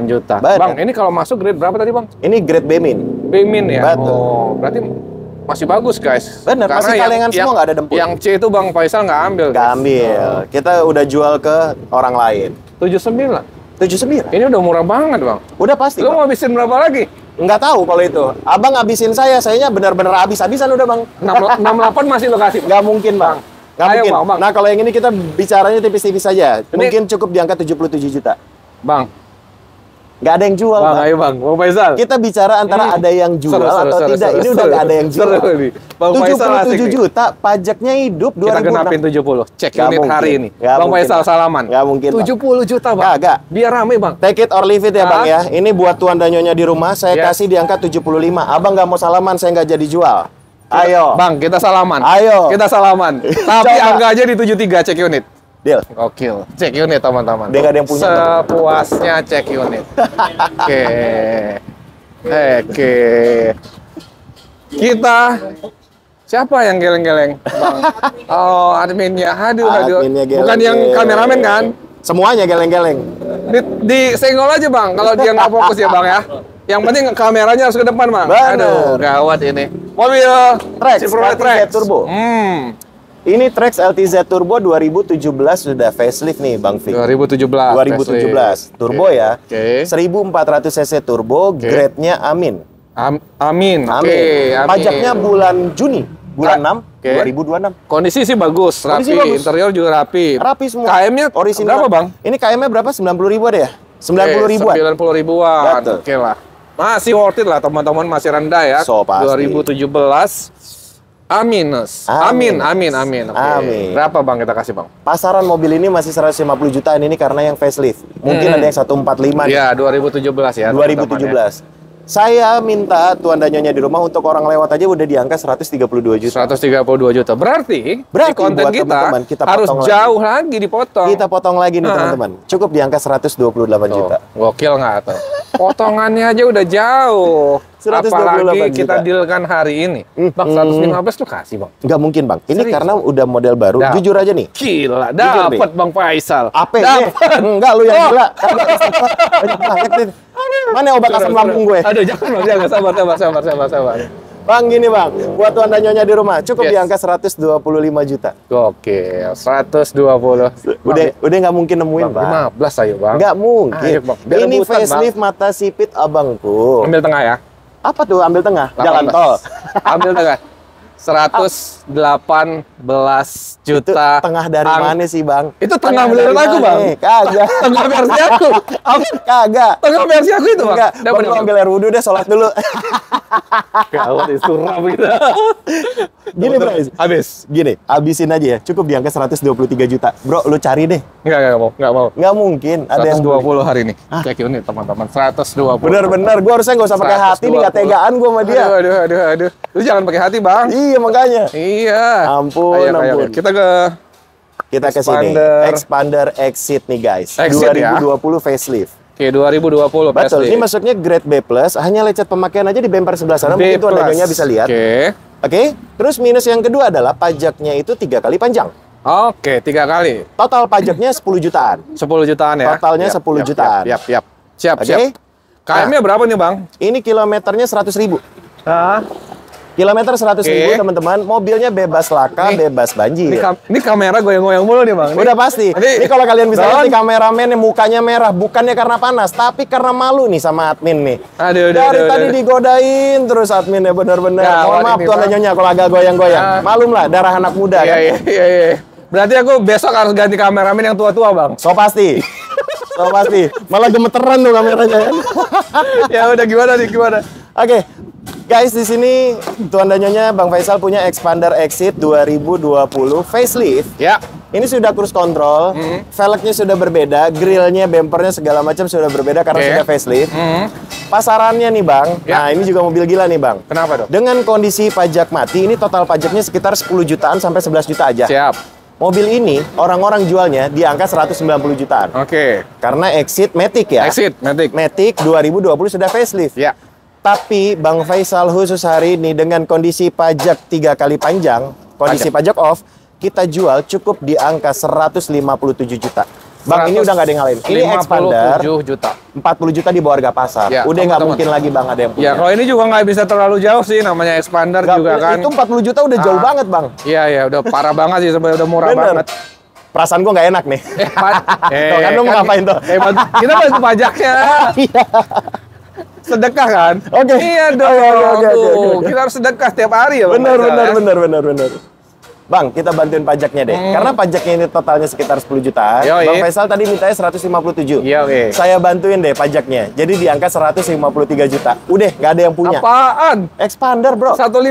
juta. Benar. Bang, ini kalau masuk grade berapa tadi, Bang? Ini grade B-min. B-min ya? Betul. Oh, berarti masih bagus, guys. Bener, masih kalengan semua, nggak ada dempul. Yang C itu Bang Faisal nggak ambil, Nggak guys. ambil. Kita udah jual ke orang lain. 79. 79. Ini udah murah banget, Bang. Udah pasti. Lu Bang. mau habisin berapa lagi? Nggak tahu kalau itu. Abang ngabisin sayanya benar-benar habis-habisan udah, Bang. 68 masih lo kasih. Nggak mungkin, Bang. Nggak Ayo, mungkin. Bang. Nah, kalau yang ini kita bicaranya tipis-tipis saja. Mungkin cukup di angka 77 juta. Bang, Nggak ada yang jual, Bang, Bang. ayo Bang. Bang Faisal. Kita bicara antara Ini ada yang jual seru, atau seru, tidak. seru, Ini udah seru. nggak ada yang jual. Seru nih. Bang Faisal asik 77 nih. juta, pajaknya hidup Kita 2006. genapin 70. Cek Nggak unit mungkin. hari ini. Nggak Bang mungkin, Faisal Bang. salaman. Nggak mungkin, Bang. 70 juta, Bang. Kagak. Biar rame, Bang. Take it or leave it ya, Bang Ah. ya. Ini buat tuan dan nyonya di rumah, saya Yes. kasih di angka 75. Abang nggak mau salaman, saya nggak jadi jual. Ayo. Bang, kita salaman. Ayo. Kita salaman. Tapi Coba. angka aja di 73 cek unit. Deal. Gokil. Cek unit, teman-teman. Dia nggak ada yang punya, Bang. Sepuasnya cek unit. Oke. Oke. Kita siapa yang geleng-geleng? Bang. Oh, adminnya. Aduh. Adminnya Bukan yang geleng-geleng. kameramen kan? Semuanya geleng-geleng. Di senggol aja, Bang. Kalau dia nggak fokus ya, Bang ya. Yang penting kameranya harus ke depan, Bang. Bener. Aduh, gawat ini. Mobil Trax, Chevrolet LTZ Trax Turbo. Ini Trax LTZ Turbo 2017 sudah facelift nih, Bang Vic. 2017. 2017 turbo ya. Oke. 1400 cc turbo, grade-nya Amin. Amin. Oke, Amin. amin. Pajaknya bulan Juni. bulan 6 Oke. 2026. Kondisi sih bagus, Kondisi rapi, bagus. interior juga rapi. Rapi semua. KM-nya orisinal. berapa, Bang? Ini KM-nya berapa? 90.000 ada ya? 90.000-an. 90 ribuan. Betul. Oke lah. Masih worth it lah teman-teman, masih rendah ya. So, pasti. 2017. Aminus. Amin. Amin. Oke. Amin. Berapa Bang kita kasih, Bang? Pasaran mobil ini masih 150 jutaan ini karena yang facelift. Mungkin ada yang 145 nih. Iya, 2017 ya. 2017. Saya minta tuan dan nyonya di rumah untuk orang lewat aja udah di angka 132 juta. 132 juta. Berarti di konten buat teman-teman, kita harus potong jauh lagi dipotong. Kita potong lagi nih teman-teman. Cukup di angka 128 juta. Gokil nggak tuh? Potongannya aja udah jauh. 128 Apalagi kita juta. dealkan hari ini. Bang, 115 tuh kasih, Bang. Nggak mungkin bang. Ini Serius? karena udah model baru. Dapet. Jujur aja nih. Gila, Jujur, dapat Bang Faisal. Apa ini? Dapet. Enggak, lu yang gila. Banyak banget nih. Mana obat asam lambung gue? Aduh, jangan Bang, jangan. Sabar. Bang, gini bang. Buat tuan dan nyonya di rumah, cukup Yes. di angka 125 juta. Gokil, 120. Udah nggak mungkin nemuin bang. 15 ayo, Bang. Nggak mungkin. Ayo, Bang. Biar Ini rebutan, facelift mata sipit abangku. Ambil tengah ya. Apa tuh ambil tengah? 18. Jalan tol. Ambil tengah. 118 juta. Itu tengah dari mana sih bang? Itu tengah menurut dari aku, mana? Bang. Kagak. Tengah versi aku. Kagak. Tengah versi aku itu, Bang. Enggak. Dapat Bang, lu ambil air wudhu deh, sholat dulu. gawat itu suram gitu. Gini bro, Habis. gini, habisin aja ya. Cukup di angka 123 juta. Bro, lu cari deh. Enggak mau. Nggak mungkin. Ada yang 120 hari ini. Cek unit teman-teman. 120. Bener-bener, gue harusnya nggak usah pakai hati nih, nggak tegaan gue sama dia. Aduh. Lu jangan pakai hati, Bang. Iya makanya. Iya. Ampun, Ayo. ampun. Kita ke Kita ke sini. Expander. Expander Exit nih guys. Exit, 2020 facelift. Oke, 2020 Betul. PSD. Ini masuknya grade B+, hanya lecet pemakaian aja di bumper sebelah sana. Mungkin tuan dagangannya bisa lihat. Oke. Oke. Terus minus yang kedua adalah pajaknya itu 3 kali panjang. Oke, 3 kali. Total pajaknya 10 jutaan. 10 jutaan ya. Totalnya 10 jutaan. Siap. Oke. KM-nya berapa nih, Bang? Ini kilometernya 100.000. Kilometer 100.000 Oke. teman-teman. Mobilnya bebas laka, Nih. bebas banjir. Ini kamera goyang-goyang mulu nih, Bang. Udah pasti. Nanti- Ini kalau kalian bisa lihat Don. nih kameramen nih mukanya merah, bukannya karena panas, tapi karena malu nih sama admin nih. Aduh, Dari tadi digodain terus adminnya bener-bener. Ya, Mohon maaf ini, tuan Bang. dan nyonya kalau agak goyang-goyang. Ya. Malum lah darah anak muda kan. Iya. Berarti aku besok harus ganti kameramen yang tua-tua, Bang. So pasti. So pasti. Malah gemeteran tuh kameranya kan. Ya udah gimana nih, gimana? Oke. Guys, di sini tuan dan nyonya Bang Faisal punya Expander Exit 2020 facelift. Ya. Ini sudah cruise control, velgnya sudah berbeda, grillnya, bempernya segala macam sudah berbeda karena Oke. sudah facelift. Hmm. Pasarannya nih bang, Ya. nah ini juga mobil gila nih bang. Kenapa dong? Dengan kondisi pajak mati, ini total pajaknya sekitar 10 jutaan sampai 11 juta aja. Siap. Mobil ini orang-orang jualnya di angka 190 jutaan. Oke. Karena Exit Matic ya. Exit, Matic. Matic 2020 sudah facelift. Ya. Tapi Bang Faisal khusus hari ini dengan kondisi pajak 3 kali panjang, kondisi pajak off, kita jual cukup di angka 157 juta. Bang, ini udah nggak ada yang ngalahin. Ini Expander 57 juta. 40 juta di bawah harga pasar. Ya, Udah nggak teman-teman. mungkin lagi Bang ada yang punya. Ya, kalau ini juga nggak bisa terlalu jauh sih, namanya Expander Nggak, juga kan. Itu 40 juta udah jauh banget Bang. Iya, udah parah banget sih, sebenarnya udah murah Bener. banget. Perasaan gua nggak enak nih. Tuh, kan lu mau ngapain tuh? Kita bantu pajaknya. Sedekah kan? Oke. Iya dong. Oke. Kita harus sedekah setiap hari ya. Bang Bener, Faisal, bener. Bang, kita bantuin pajaknya deh. Karena pajaknya ini totalnya sekitar 10 jutaan. Yoi. Bang Faisal tadi mintanya 157. Iya, oke. Saya bantuin deh pajaknya. Jadi di angka 153 juta. Udah, nggak ada yang punya. Apaan? Expander, bro. 157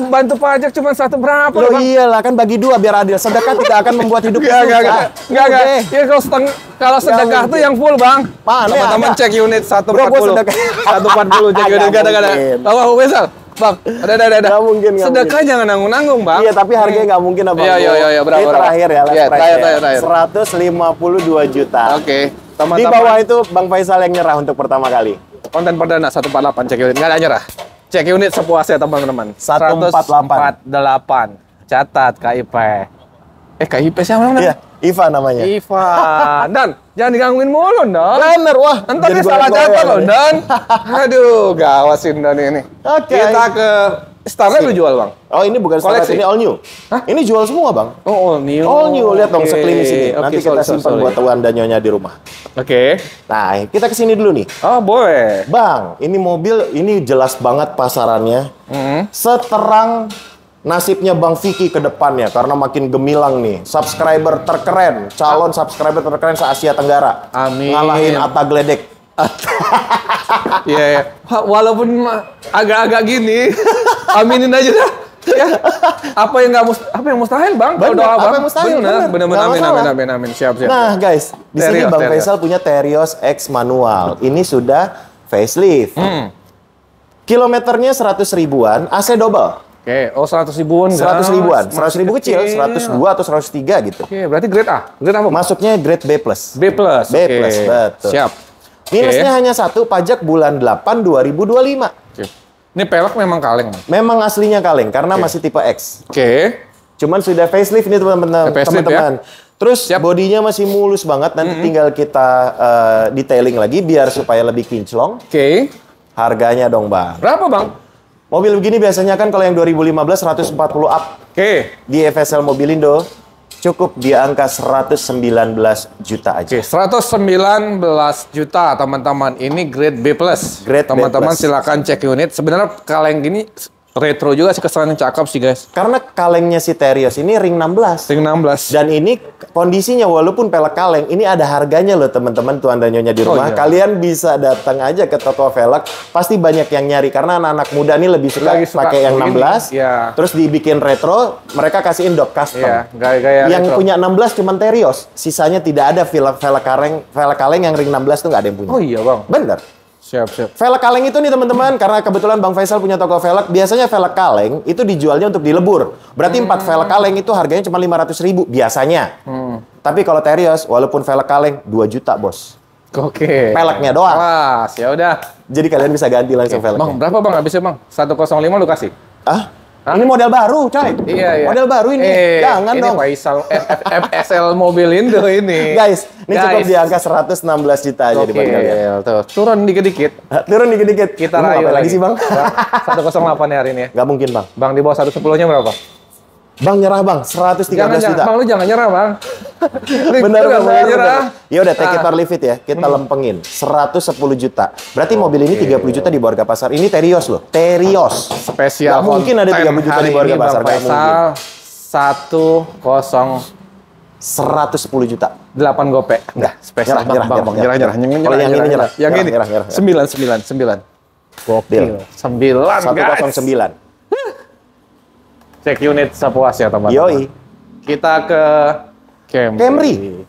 bantu pajak cuma satu berapa? Loh Bang? iyalah, kan bagi dua biar adil. Sedekah tidak akan membuat hidup Enggak. Udah. Ya kalau sedekah tuh yang full, Bang. Mana Teman-teman ada? cek unit Bro, gua 140. sedekah. 140 cek unit. Nggak Gak ada. mungkin. Bang, Faisal. Bang, ada. Nggak mungkin. Sedekah jangan nanggung-nanggung, Bang. Iya, tapi harganya nggak mungkin abang. Iya, berapa? Ini terakhir ya, last Iya, price terakhir. ya. 152 juta. Oke. Di Teman-teman. bawah itu Bang Faisal yang nyerah untuk pertama kali. Konten perdana 148 cek unit. Nggak ada nyerah. Cek unit sepuasnya, teman-teman. 148. 148. Catat KIP. KIP siapa namanya? Iya, Iva namanya. Ivan. Dan jangan digangguin mulu, Don. Bener, wah. Ntar Jadi dia salah goyang-goyang catat loh, nih. Don. Aduh, gawat sih Don ini. Oke. Kita ke Starlet lu jual, Bang? Oh, ini bukan Starlet, Koleksi? ini all new. Hah? Ini jual semua, Bang. Oh, all new. All new, lihat dong Oke. sekeliling sini. Nanti Oke, kita sorry. simpan buat tuan dan nyonya di rumah. Oke. Nah, kita ke sini dulu nih. Oh, boleh. Bang, ini mobil ini jelas banget pasarannya. Seterang nasibnya Bang Vicky ke depannya karena makin gemilang nih. Subscriber terkeren, calon subscriber terkeren se-Asia Tenggara. Amin. Ngalahin Atta Gledek. Iya, ya. Walaupun agak-agak gini, aminin aja dah. Ya. Apa yang mustahil, Bang? Bener, Doa, apa Bang. yang mustahil? Bener. Nggak masalah. Amin. Siap. Nah, guys, di sini Terios, Bang Terios. Faisal punya Terios X manual. Ini sudah facelift. Kilometernya 100 ribuan, AC double. Oke, 100 ribuan. 100 ribuan, guys. 100 ribu kecil, 102 atau 103 gitu. Oke, berarti grade A. Grade apa? Masuknya grade B+. B+. B+, betul. Siap. Minusnya hanya satu, pajak bulan 8 2025. Oke. Ini pelek memang kaleng. Memang aslinya kaleng karena masih tipe X. Oke. Cuman sudah facelift ini Facelift, teman-teman. Terus Siap. bodinya masih mulus banget. Nanti tinggal kita detailing lagi biar supaya lebih kinclong. Oke. Harganya dong, Bang. Berapa, Bang? Mobil begini biasanya kan kalau yang 2015 140 up. Oke. Di FSL Mobilindo cukup di angka 119 juta aja. Oke, 119 juta teman-teman. Ini grade B+. Grade B+. Teman-teman silakan cek unit. Sebenarnya kaleng gini retro juga sih, kesannya cakep sih, guys. Karena kalengnya si Terios ini ring 16. Ring 16. Dan ini kondisinya walaupun pelek kaleng, ini ada harganya loh teman-teman tuan dan nyonya di rumah. iya. Kalian bisa datang aja ke toko velg, pasti banyak yang nyari karena anak-anak muda ini lebih suka Lagi suka pakai yang begini, 16. ya. Terus dibikin retro, mereka kasihin dop custom. Iya, gaya-gaya Yang retro. punya 16 cuman Terios, sisanya tidak ada velg kaleng yang ring 16 tuh nggak ada yang punya. Oh iya, Bang. Bener. Siap. Velg kaleng itu nih teman-teman, karena kebetulan Bang Faisal punya toko velg, biasanya velg kaleng itu dijualnya untuk dilebur. Berarti 4 velg kaleng itu harganya cuma 500.000 biasanya. Tapi kalau Terios, walaupun velg kaleng 2 juta, Bos. Oke. Peleknya doang. Wah, ya udah. Jadi kalian bisa ganti langsung velgnya. Bang, berapa, Bang? Habisnya, Bang? 105 lu kasih. Ah? Ini model baru, coy. Iya. Model baru ini. Jangan ini dong. Faisal FSL Mobilindo ini. Guys, ini cukup di angka 116 juta aja di buat kalian. Tuh, turun dikit-dikit. Turun dikit-dikit. Kita Lu rayu ngapain lagi sih, Bang? 108 hari ini ya. Nggak mungkin, Bang. Bang, di bawah 110-nya berapa? Bang, nyerah, Bang. 113 juta. Bang, lu jangan nyerah, Bang. Bener, Lu nggak boleh nyerah. Ya udah, take it or leave it ya. Kita lempengin 110 juta. Berarti mobil ini 30 juta di bawah harga pasar. Ini Terios loh. Terios. Spesial. Nggak mungkin ada 30 juta di bawah harga pasar. Nggak mungkin. 110 juta. 8 gopek. Enggak, spesial. Nyerah. Kalau yang ini nyerah. Yang ini. Nyerah. 9. Gokil. 9, guys. 109. Cek unit sepuasnya, teman-teman. Yoi. Kita ke Camry.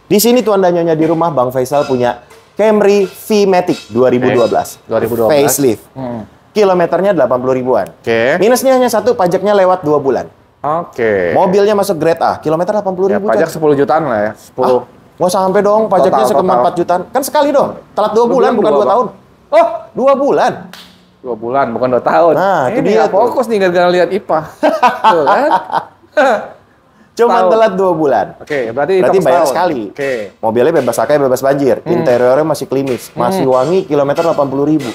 Di sini tuan dan nyonya di rumah, Bang Faisal punya Camry V-Matic 2012. 2012. Facelift. Kilometernya 80 ribuan. Oke. Minusnya hanya satu, pajaknya lewat 2 bulan. Oke. Mobilnya masuk grade A, kilometer 80 Ya, ribu. pajak 10 jutaan lah ya. 10. Nggak sampai dong, pajaknya Total. sekitar 4 jutaan. Kan sekali dong, telat 2 bulan, bukan 2 tahun. Oh, 2 bulan. 2 bulan, bukan 2 tahun. Nah, itu ini dia nggak tuh. fokus nih gara-gara lihat IPA. Tuh kan? Cuma Tahun. telat 2 bulan. Oke, berarti Berarti hitung bayar setahun. sekali. Oke. Mobilnya bebas pakai, bebas banjir. Interiornya masih klimis, masih wangi, kilometer 80 ribu.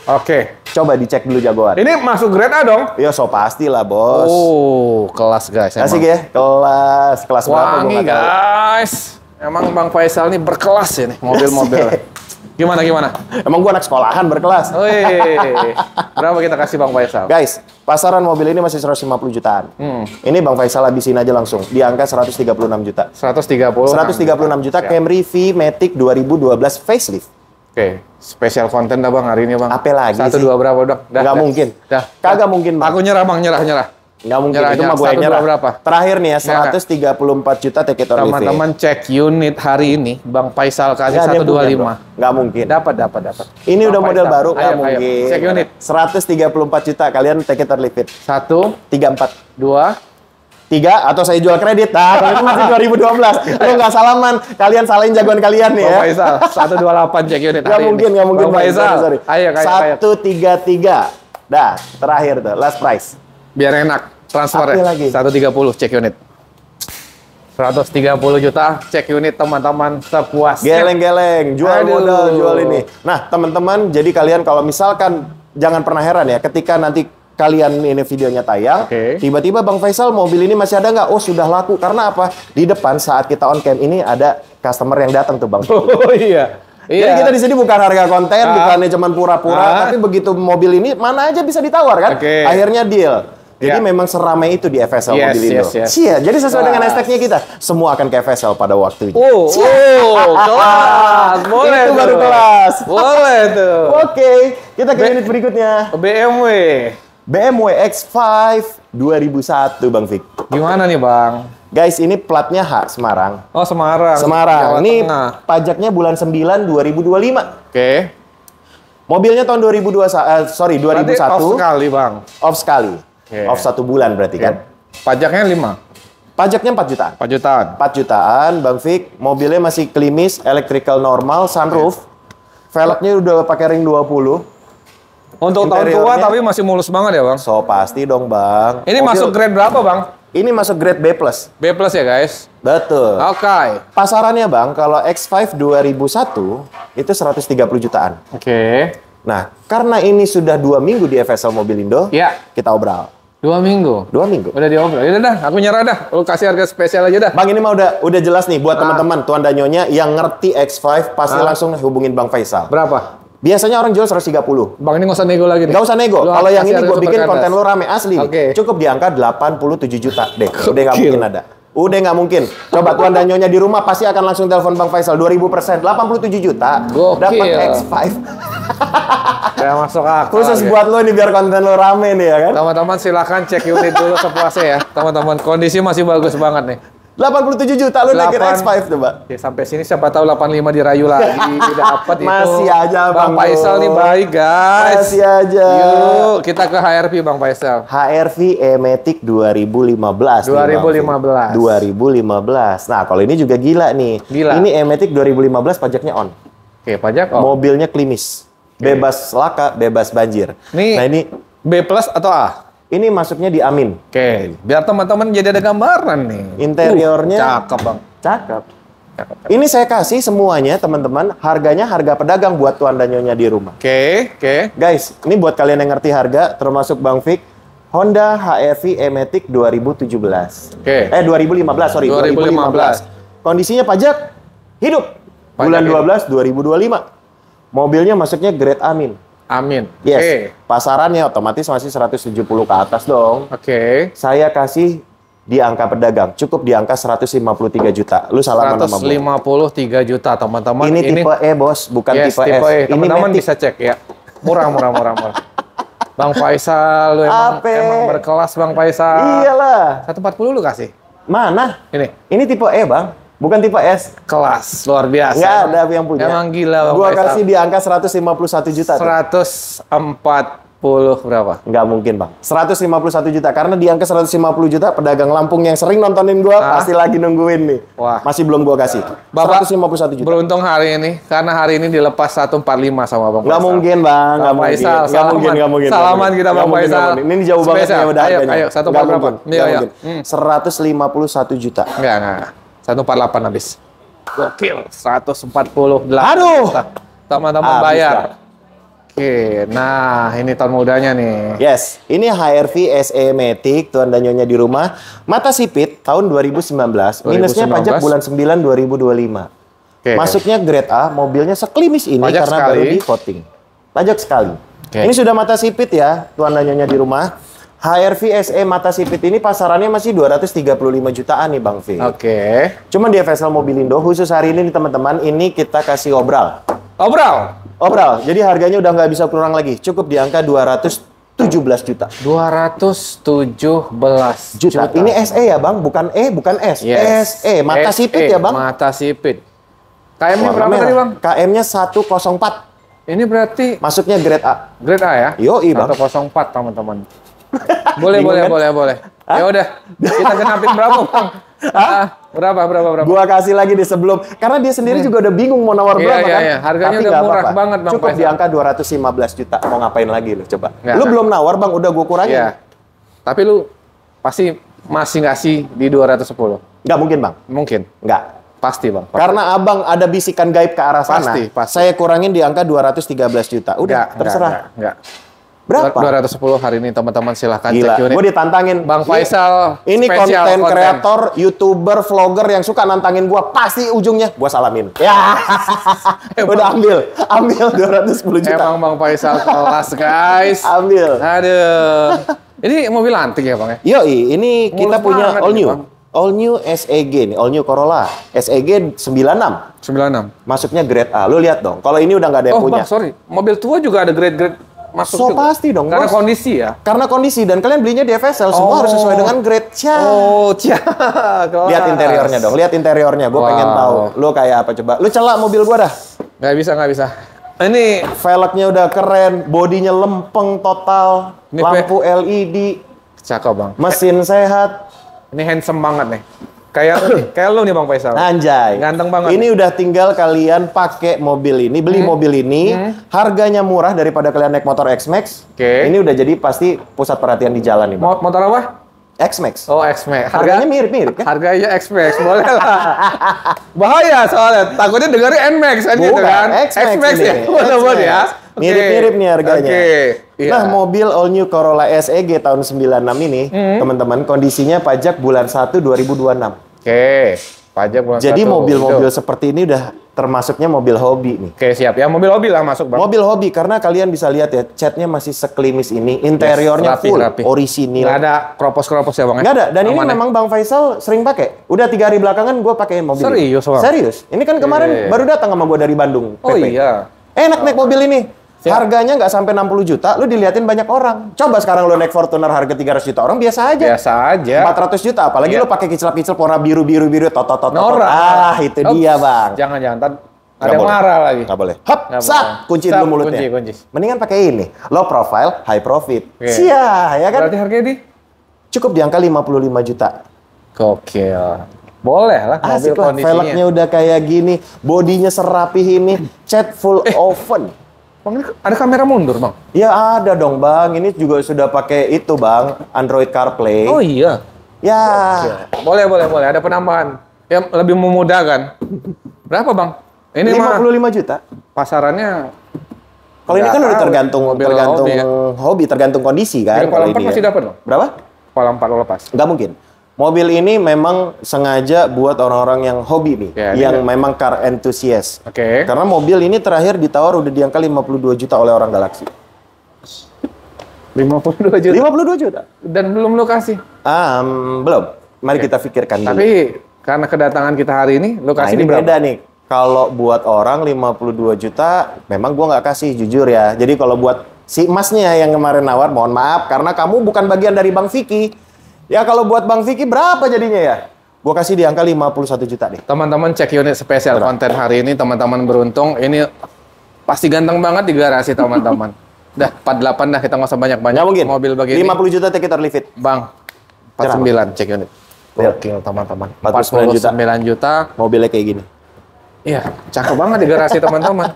Oke. Coba dicek dulu jagoan. Ini masuk grade A dong? Ya, so pasti lah, bos. Oh, kelas guys. Asik emang. ya, kelas berapa gua Wangi nggak tahu. guys. Emang Bang Faisal ini berkelas ya nih mobil-mobil. Gimana? Emang gua anak sekolahan berkelas. Wih, berapa kita kasih Bang Faisal? Guys, pasaran mobil ini masih 150 jutaan. Ini Bang Faisal habisin aja langsung di angka 136 juta. 130. 136 juta Siap. Camry V-Matic 2012 facelift. Oke, spesial konten dah Bang hari ini Bang. Apa lagi 1, sih? 2 berapa dong? Nggak mungkin. Kagak mungkin, Bang. Aku nyerah Bang, nyerah. Nggak mungkin, Nyerah, itu mah gue 1, 2 nyerah. berapa? Terakhir nih ya, Nggak. 134 juta take it or leave it. Teman-teman cek unit hari ini, Bang Faisal kasih Nggak ada yang punya, 125. bro. Nggak mungkin. Dapat. Ini Bang udah model Faisal. baru, nggak Ayo, mungkin. Cek unit. 134 juta, kalian take it or leave it. 1, 34. 2, 3 atau saya jual kredit. Nah, kalau itu masih 2012. Lu nggak salaman. Kalian salahin jagoan kalian nih ya. Bang Faisal 128 cek unit Nggak hari mungkin, ini. nggak mungkin. Bang Bang. Faisal. Sorry. Ayo. 133. Dah, terakhir tuh, last price. Biar enak. Transfer Apa ya. lagi? 130 cek unit. 130 juta cek unit teman-teman sepuasnya. Geleng-geleng, jual Aduh. modal, jual ini. Nah, teman-teman, jadi kalian kalau misalkan jangan pernah heran ya, ketika nanti kalian ini videonya tayang, Oke. tiba-tiba Bang Faisal mobil ini masih ada nggak? Oh, sudah laku. Karena apa? Di depan saat kita on cam ini ada customer yang datang tuh, Bang. Oh iya. Jadi kita di sini bukan harga konten, bukannya cuma pura-pura, Ah. tapi begitu mobil ini mana aja bisa ditawar kan? Oke. Akhirnya deal. Jadi memang seramai itu di FSL Mobilindo. Iya, jadi sesuai dengan hashtagnya kita, semua akan ke FSL pada waktunya. Kelas. Boleh itu tuh. baru kelas. Boleh tuh. Oke, kita ke unit berikutnya. BMW X5 2001, Bang Fik. Gimana nih, Bang? Guys, ini platnya H, Semarang. Oh, Semarang. Semarang. Jawa Ini Tengah. pajaknya bulan 9 2025. Oke. Mobilnya tahun 2001. Berarti off sekali, Bang. Off sekali. Oke. Off 1 bulan berarti kan. Pajaknya 5. Pajaknya 4 jutaan. 4 jutaan. 4 jutaan, Bang Fik. Mobilnya masih klimis, electrical normal, sunroof. Velgnya udah pakai ring 20. Untuk tahun tua tapi masih mulus banget ya, Bang? So, pasti dong, Bang. Ini masuk grade berapa, Bang? Ini masuk grade B+. B+ ya, guys? Betul. Oke. Pasarannya, Bang, kalau X5 2001 itu 130 jutaan. Oke. Nah, karena ini sudah 2 minggu di FSL Mobilindo, kita obral. 2 minggu? 2 minggu. Udah diobrol. Yaudah dah, aku nyerah dah. Lu kasih harga spesial aja dah. Bang, ini mah udah jelas nih buat teman-teman, tuan dan nyonya yang ngerti X5 pasti langsung hubungin Bang Faisal. Berapa? Biasanya orang jual 130. Bang, ini nggak usah nego lagi nih. Nggak usah nego. Kalau yang ini gue bikin konten lo rame asli. Oke. Cukup di angka 87 juta deh. Udah nggak mungkin ada. Udah nggak mungkin. Coba tuan dan nyonya di rumah pasti akan langsung telepon Bang Faisal 2000%. 87 juta. Dapat X5. Kayak masuk akal. Khusus buat lo nih biar konten lo rame nih ya kan. Teman-teman silakan cek unit dulu sepuasnya ya. Teman-teman, kondisi masih bagus banget nih. 87 juta lu naikin X5 tuh, Mbak. Ya, sampai sini siapa tahu 85 dirayu lagi. Dapat itu. Masih aja, Bang Faisal nih baik, guys. Masih aja. Yuk, kita ke HRV, Bang Faisal. HRV E-Matic 2015. 2015. Nah, kalau ini juga gila nih. Ini E-Matic 2015 pajaknya on. Oke, pajak on. Mobilnya klimis. Bebas laka, bebas banjir. Nah, ini B+ atau A? Ini masuknya di Amin. Oke, biar teman-teman jadi ada gambaran nih. Interiornya cakep, Bang. Cakep. Ini saya kasih semuanya, teman-teman. Harganya harga pedagang buat tuan dan nyonya di rumah. Oke. Guys, ini buat kalian yang ngerti harga, termasuk Bang Fik. Honda HRV E-Matic 2017. 2015, sorry. 2015. Kondisinya pajak hidup. Bulan 12 2025. Mobilnya masuknya grade Amin. Amin. Yes. Pasarannya otomatis masih 170 ke atas dong. Saya kasih di angka pedagang. Cukup di angka 153 juta. Lu salah mana, 153 juta, teman-teman. Ini tipe E, Bos, bukan tipe S. E. Teman-teman bisa cek ya. Murah. Bang Faisal, lu emang berkelas, Bang Faisal. Iyalah. 140 lu kasih. Mana? Ini tipe E, Bang. Bukan tipe S. Kelas, luar biasa. Nggak ada yang punya. Emang gila, Bang Gua Faisal. kasih di angka 151 juta. 140 berapa? Nggak mungkin, Bang. 151 juta. Karena di angka 150 juta, pedagang Lampung yang sering nontonin gua pasti lagi nungguin nih. Wah. Masih belum gua kasih. Bapak 151 juta. Beruntung hari ini, karena hari ini dilepas 145 sama Bang Faisal. Nggak mungkin, Bang. Bang Faisal, Nggak mungkin. Salaman kita, Bang Faisal. Ini jauh banget ya udah harganya. Ayo, 140 berapa? Nggak mungkin. 151 juta. Enggak. 148 habis. Gokil, 148. Aduh. Teman-teman bayar. Oke, nah ini tahun mudanya nih. Yes, ini HRV SE Matic, tuan dan nyonya di rumah. Mata sipit tahun 2019. Minusnya pajak bulan 9 2025. Masuknya grade A, mobilnya seklimis ini pajak karena baru di voting. Pajak sekali. Ini sudah mata sipit ya, tuan dan nyonya di rumah. HRV SE mata sipit ini pasarannya masih 235 jutaan nih, Bang V. Cuman di FSL Mobilindo khusus hari ini nih teman-teman, ini kita kasih obral. Obral. Jadi harganya udah nggak bisa kurang lagi. Cukup di angka 217 juta. 217 juta. Ini SE ya, Bang? Bukan E, bukan S. SE, mata sipit ya, Bang? Mata sipit. KM-nya berapa tadi, Bang? KM-nya 104. Ini berarti masuknya grade A. Grade A ya? Yoi, Bang. 104, teman-teman. Boleh. Ya udah, kita genapin berapa, Bang? Berapa? Gua kasih lagi di sebelum, karena dia sendiri juga udah bingung mau nawar berapa kan? Harganya udah murah banget, Bang. Cukup di angka 215 juta. Mau ngapain lagi lu coba? Lu belum nawar, Bang, udah gua kurangin. Tapi lu pasti masih ngasih di 210. Nggak mungkin, Bang. Mungkin. Nggak. Pasti, Bang. Karena Abang ada bisikan gaib ke arah sana. Pasti. Saya kurangin di angka 213 juta. Udah, terserah. Enggak. Berapa? 210 hari ini, teman-teman, silahkan cek unit. Gue ditantangin. Bang Faisal, ini konten kreator, YouTuber, vlogger yang suka nantangin gue, pasti ujungnya gue salamin. Ya, udah ambil 210 juta. Emang Bang Faisal kelas, guys. Ambil. Aduh. Ini mobil antik ya Bang ya? Yoi, ini kita Mulus punya banget all ini, new. Bang. All new SEG nih, all new Corolla. SEG 96. 96. Masuknya grade A. Lu lihat dong. Kalau ini udah nggak ada yang Oh punya. Bang, sorry. Mobil tua juga ada grade-grade masuk So juga. pasti dong, Karena Bos. kondisi ya? Karena kondisi dan kalian belinya di FSL semua harus sesuai dengan grade. Cia. Oh, cia. Lihat interiornya dong, lihat interiornya. Gue pengen Wow. tahu. Lu kayak apa coba? Lu celak mobil gua dah. Nggak bisa, nggak bisa. Ini Velgnya udah keren, bodinya lempeng total, Ini lampu LED, cakep Bang. mesin sehat. Ini handsome banget nih. Kayak lu nih Bang Faisal. Anjay. Ganteng banget. Ini udah tinggal kalian pakai mobil ini, beli mobil ini, harganya murah daripada kalian naik motor X-Max. Oke. Ini udah jadi pasti pusat perhatian di jalan nih, Bang. Motor apa? X-Max. Oh, X-Max. Harganya mirip-mirip kan? Harganya X-Max, boleh lah. Bahaya soalnya, takutnya dengerin N-Max kan gitu Bukan, kan. X-Max ya, ini. teman-teman ya. Oke. Mirip-mirip nih harganya. Oke. Iya. Nah, mobil all new Corolla SEG tahun 96 ini, teman-teman, kondisinya pajak bulan 1 2026. Oke. Pajak bulan Jadi satu. mobil-mobil Itu. seperti ini udah termasuknya mobil hobi nih. Oke, siap ya. Mobil-mobil lah masuk Bang. Mobil hobi karena kalian bisa lihat ya, catnya masih seklimis ini, interiornya Rapi, full rapi. orisinil. Nggak ada kropos-kropos ya Bang? Nggak ada. Dan ini Aman ya? memang Bang Faisal sering pakai. Udah 3 hari belakangan gue pakein mobil. Serius, Bang? Serius. Ini kan kemarin Iya. baru datang sama gue dari Bandung. Oh PP. iya. Enak naik mobil ini. Siap. Harganya nggak sampai 60 juta, lu diliatin banyak orang. Coba sekarang lu naik Fortuner harga 300 juta, orang biasa aja. Biasa aja. 400 juta, apalagi Iya. lu pakai kiclap-kiclap warna biru-biru, tot. Norak. Ah, itu Ups. dia, Bang. Jangan-jangan. Ada Nggak yang boleh. marah lagi. Nggak boleh. Hap, Nggak sap, boleh. kunci Sap, dulu mulutnya. kunci. Mendingan pakai ini. Low profile, high profit. Oke. Sia, ya kan? Berarti harganya di? Cukup di angka 55 juta. Gokil. Boleh lah mobil Asik lah, kondisinya. velgnya udah kayak gini, bodinya serapih ini, cat full oven. Bang, ini ada kamera mundur Bang? Ya ada dong Bang, ini juga sudah pakai itu Bang, Android CarPlay. Oh iya. Ya, Boleh. Ada penambahan. Yang lebih memudahkan. Berapa Bang? Ini mah 55 juta. pasarannya. Kalau ini kan Nggak udah tahu. tergantung Mobil tergantung hobi ya. hobi, tergantung kondisi kan. Ini kepala kalau 4 ini masih ya. dapat loh. Berapa? Kepala 4 lo lepas. Nggak mungkin. Mobil ini memang sengaja buat orang-orang yang hobi nih, Ya, ini yang kan. memang car enthusiast. Oke. Karena mobil ini terakhir ditawar udah di angka 52 juta oleh orang Galaxy. 52 juta. 52 juta? Dan belum lo kasih. Belum. Mari kita pikirkan dulu. Tapi karena kedatangan kita hari ini, lo Nah, kasih ini di berapa? beda nih. Kalau buat orang 52 juta, memang gua nggak kasih, jujur ya. Jadi kalau buat si emasnya yang kemarin nawar, mohon maaf, karena kamu bukan bagian dari Bang Vicky. Ya kalau buat Bang Vicky berapa jadinya ya? Gua kasih di angka 51 juta deh. Teman-teman cek unit spesial konten hari ini, teman-teman beruntung. Ini pasti ganteng banget di garasi teman-teman. Dah, 48 dah, kita nggak usah banyak-banyak. Nggak mungkin. Mobil begini. 50 juta take it or leave it. Bang, 49 cek unit. Real. Gokil teman-teman. 49 juta. 49 juta. Mobilnya kayak gini. Iya, cakep banget di garasi teman-teman.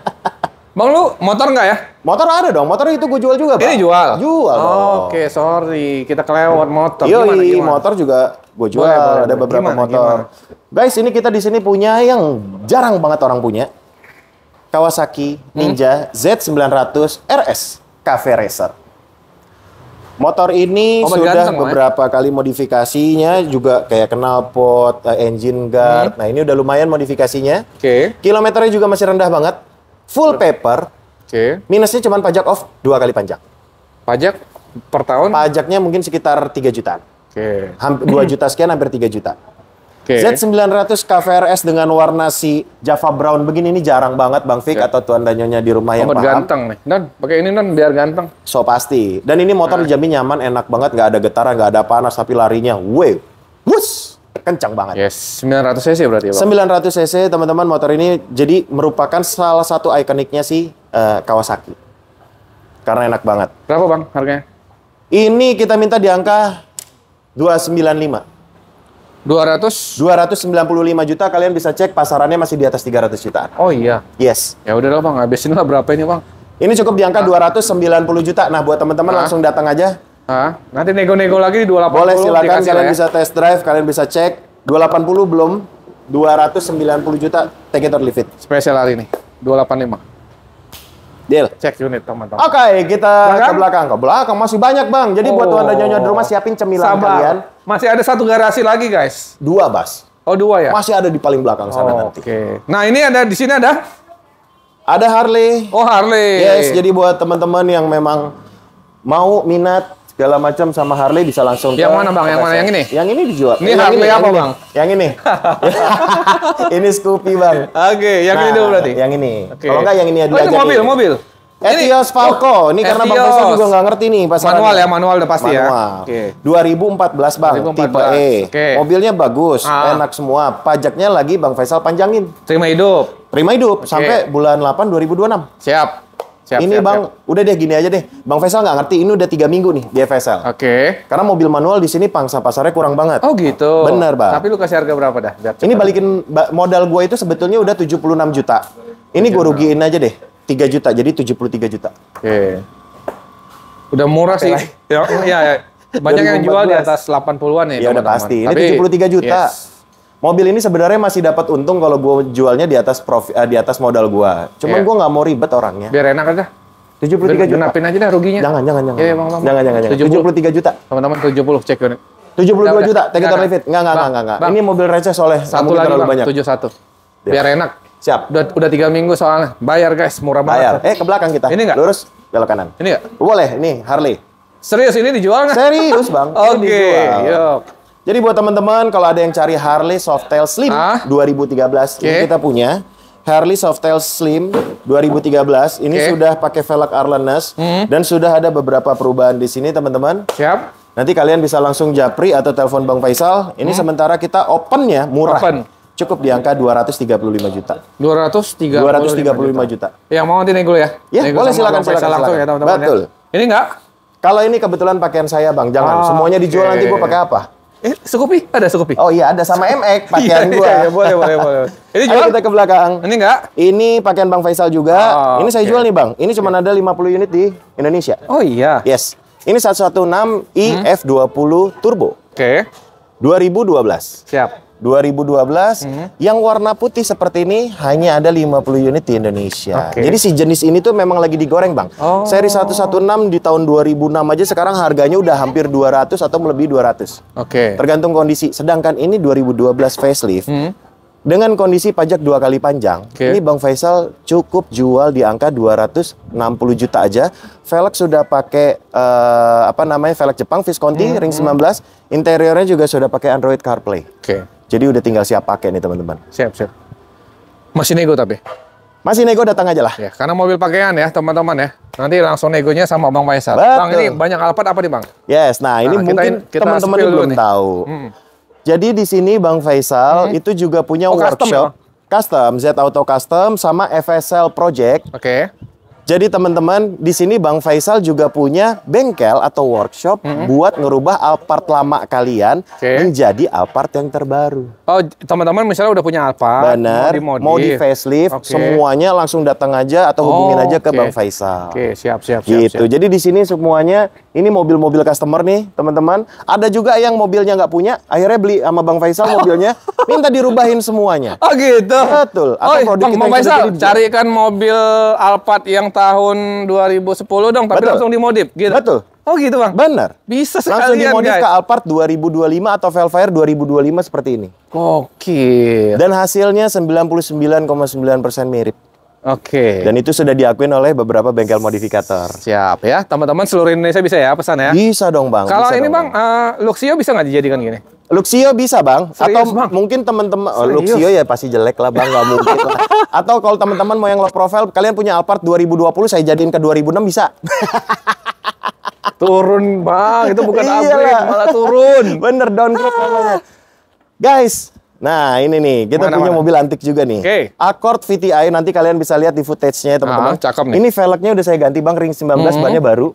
Bang, lu motor nggak ya? Motor ada dong, motor itu gue jual juga, Pak. Ini jual? Jual dong. Oke, sorry. Kita kelewat motor. Yoi, motor juga gue jual. Boleh, Ada boleh. beberapa Gimana, motor. Guys, ini kita di sini punya yang jarang banget orang punya. Kawasaki Ninja Z900 RS Cafe Racer. Motor ini Oh, sudah ganteng, beberapa kali modifikasinya, juga kayak knalpot, engine guard. Nah, ini udah lumayan modifikasinya. Oke. Kilometernya juga masih rendah banget. Full paper. Oke. Minusnya cuma pajak off 2 kali pajak. Pajak per tahun? Pajaknya mungkin sekitar 3 jutaan. Oke. Hampir 2 juta sekian, hampir 3 juta. Oke. Z900 KVRS dengan warna si Java Brown begini, ini jarang banget Bang Vic atau Tuan dan Nyonya di rumah yang Buat paham. ganteng nih. Dan pakai ini non biar ganteng. So pasti. Dan ini motor dijamin nyaman, enak banget, nggak ada getaran, nggak ada panas, tapi larinya, wow, wuss, kencang banget. Yes, 900 cc berarti ya, Bang. 900 cc teman-teman, motor ini jadi merupakan salah satu ikoniknya si Kawasaki. Karena enak banget. Berapa Bang harganya? Ini kita minta di angka 295. 200. 295 juta, kalian bisa cek pasarannya masih di atas 300 jutaan. Oh iya. Yes. Ya udah lah Bang, habisin lah berapa ini Bang? Ini cukup di angka 290 juta. Nah, buat teman-teman langsung datang aja. Hah? Nanti nego-nego lagi di 280. Boleh, silakan dikasih kalian lah ya. bisa test drive, kalian bisa cek. 280 belum, 290 juta, take it or leave it. Spesial hari ini, 285. Deal. Cek unit teman-teman. Oke, kita Belakang? ke belakang. Ke belakang masih banyak, Bang. Jadi buat tuan dan nyonya di rumah siapin cemilan Sabar. kalian. Masih ada satu garasi lagi guys. 2, Bas. Oh 2 ya? Masih ada di paling belakang sana Oh, nanti. Oke. Nah ini ada di sini ada. Ada Harley. Oh Harley. Yes, jadi buat teman-teman yang memang mau minat segala macam sama Harley bisa langsung Yang mana Bang? Yang mana? Yang ini? Yang ini dijual. Ini Harley apa Bang? Yang ini. Ini Scoopy Bang. Oke, yang ini dulu berarti. Yang ini. Oke. Kalau enggak yang ini Oh, ini mobil. Etios Falco. Ini karena Bang Faisal juga nggak ngerti nih pasarannya. Manual ya, manual udah pasti manual. ya. Oke. 2014 Bang, 2014. tipe E. Oke. Mobilnya bagus, enak semua. Pajaknya lagi Bang Faisal panjangin. Terima hidup. Terima hidup sampai bulan 8 2026. Siap. Ini Bang, udah deh gini aja deh. Bang Faisal nggak ngerti, ini udah 3 minggu nih di FSL. Oke. Karena mobil manual di sini pangsa pasarnya kurang banget. Oh gitu. Bener Bang. Tapi lu kasih harga berapa dah? Ini balikin modal gue itu sebetulnya udah 76 juta. Ini gue rugiin aja deh. 3 juta, jadi 73 juta. Oke. Udah murah sih. Ya. Banyak yang jual di atas 80-an ya. Ya udah pasti. Ini 73 juta. Yes. Mobil ini sebenarnya masih dapat untung kalau gue jualnya di atas di atas modal gue. Cuman gue nggak mau ribet orangnya. Biar enak aja. 73 juta. Genapin aja dah ruginya. Jangan. Iya, Bang. Jangan. 73 juta. Teman-teman 70 cek unit. 72 juta, take it or leave it. Enggak. Ini mobil receh soalnya. Satu lagi terlalu Bang, banyak. 71. Biar enak. Siap. Udah 3 minggu soalnya. Bayar guys, murah Bayar. banget. Ke belakang kita. Ini nggak? Lurus, belok kanan. Ini nggak? Boleh, nih Harley. Serius ini dijual nggak? Serius Bang. Ini Oke, dijual. yuk. Jadi buat teman-teman kalau ada yang cari Harley Softail Slim 2013, ini kita punya Harley Softail Slim 2013. Ini sudah pakai velg Arlenes dan sudah ada beberapa perubahan di sini teman-teman. Siap. Nanti kalian bisa langsung japri atau telepon Bang Faisal. Ini sementara kita opennya murah. Cukup di angka 235 juta. 235 juta. Yang mau nanti nego ya? Ya, nego boleh silakan langsung ya teman-teman. Betul. Ya. Ini enggak? Kalau ini kebetulan pakaian saya Bang, jangan. Semuanya dijual nanti gue pakai apa? Scoopy? Ada Scoopy? Oh iya, ada sama MX pakaian gue. Iya, boleh. Ini jual? Ayo kita ke belakang. Ini enggak? Ini pakaian Bang Faisal juga. Ini saya jual nih Bang. Ini cuma ada 50 unit di Indonesia. Oh iya. Yes. Ini 116 iF20 Turbo. Oke. 2012. Siap. 2012 yang warna putih seperti ini hanya ada 50 unit di Indonesia. Jadi si jenis ini tuh memang lagi digoreng Bang. Seri 116 di tahun 2006 aja sekarang harganya udah hampir 200 atau melebihi 200. Tergantung kondisi. Sedangkan ini 2012 facelift dengan kondisi pajak 2 kali panjang. Ini Bang Faisal cukup jual di angka 260 juta aja. Velg sudah pakai velg Jepang Visconti ring 19. Interiornya juga sudah pakai Android CarPlay. Jadi udah tinggal siap pakai nih teman-teman. Siap. Masih nego tapi? Masih nego, datang aja lah. Ya, karena mobil pakaian ya teman-teman ya. Nanti langsung negonya sama Bang Faisal. Betul. Bang, ini banyak Alphard apa nih Bang? Yes, nah ini mungkin teman-teman belum tahu. Jadi di sini Bang Faisal itu juga punya workshop custom, Z Auto Custom sama FSL Project. Jadi teman-teman, di sini Bang Faisal juga punya bengkel atau workshop buat ngerubah Alphard lama kalian menjadi Alphard yang terbaru. Oh, teman-teman misalnya udah punya Alphard, mau di facelift, semuanya langsung datang aja atau hubungin aja ke Bang Faisal. Siap. Gitu. Jadi di sini semuanya ini mobil-mobil customer nih, teman-teman. Ada juga yang mobilnya nggak punya, akhirnya beli sama Bang Faisal mobilnya, minta dirubahin semuanya. Oh gitu. Betul. Atau Bang Faisal, carikan mobil Alphard yang tahun 2010 dong, tapi langsung dimodif gitu. Betul. Oh gitu Bang? Bener. Bisa sekalian langsung dimodif ke Alphard 2025 atau Velfire 2025 seperti ini. Oke. Dan hasilnya 99,9% mirip. Dan itu sudah diakuin oleh beberapa bengkel modifikator. Siap ya, teman-teman seluruh Indonesia bisa ya pesan ya? Bisa dong Bang. Kalau ini Bang, Luxio bisa nggak dijadikan gini? Luxio bisa Bang. Serius, atau Bang? Mungkin teman-teman Luxio ya pasti jelek lah Bang, nggak mungkin lah. Atau kalau teman-teman mau yang low profile, kalian punya Alphard 2020 saya jadiin ke 2006 bisa. Turun Bang, itu bukan upgrade, malah turun. Bener, downgrade namanya. Guys, nah ini nih, kita punya mobil antik juga nih. Accord VTI, nanti kalian bisa lihat di footage-nya teman-teman. Cakep nih. Ini velgnya udah saya ganti Bang, ring 19 bannya baru.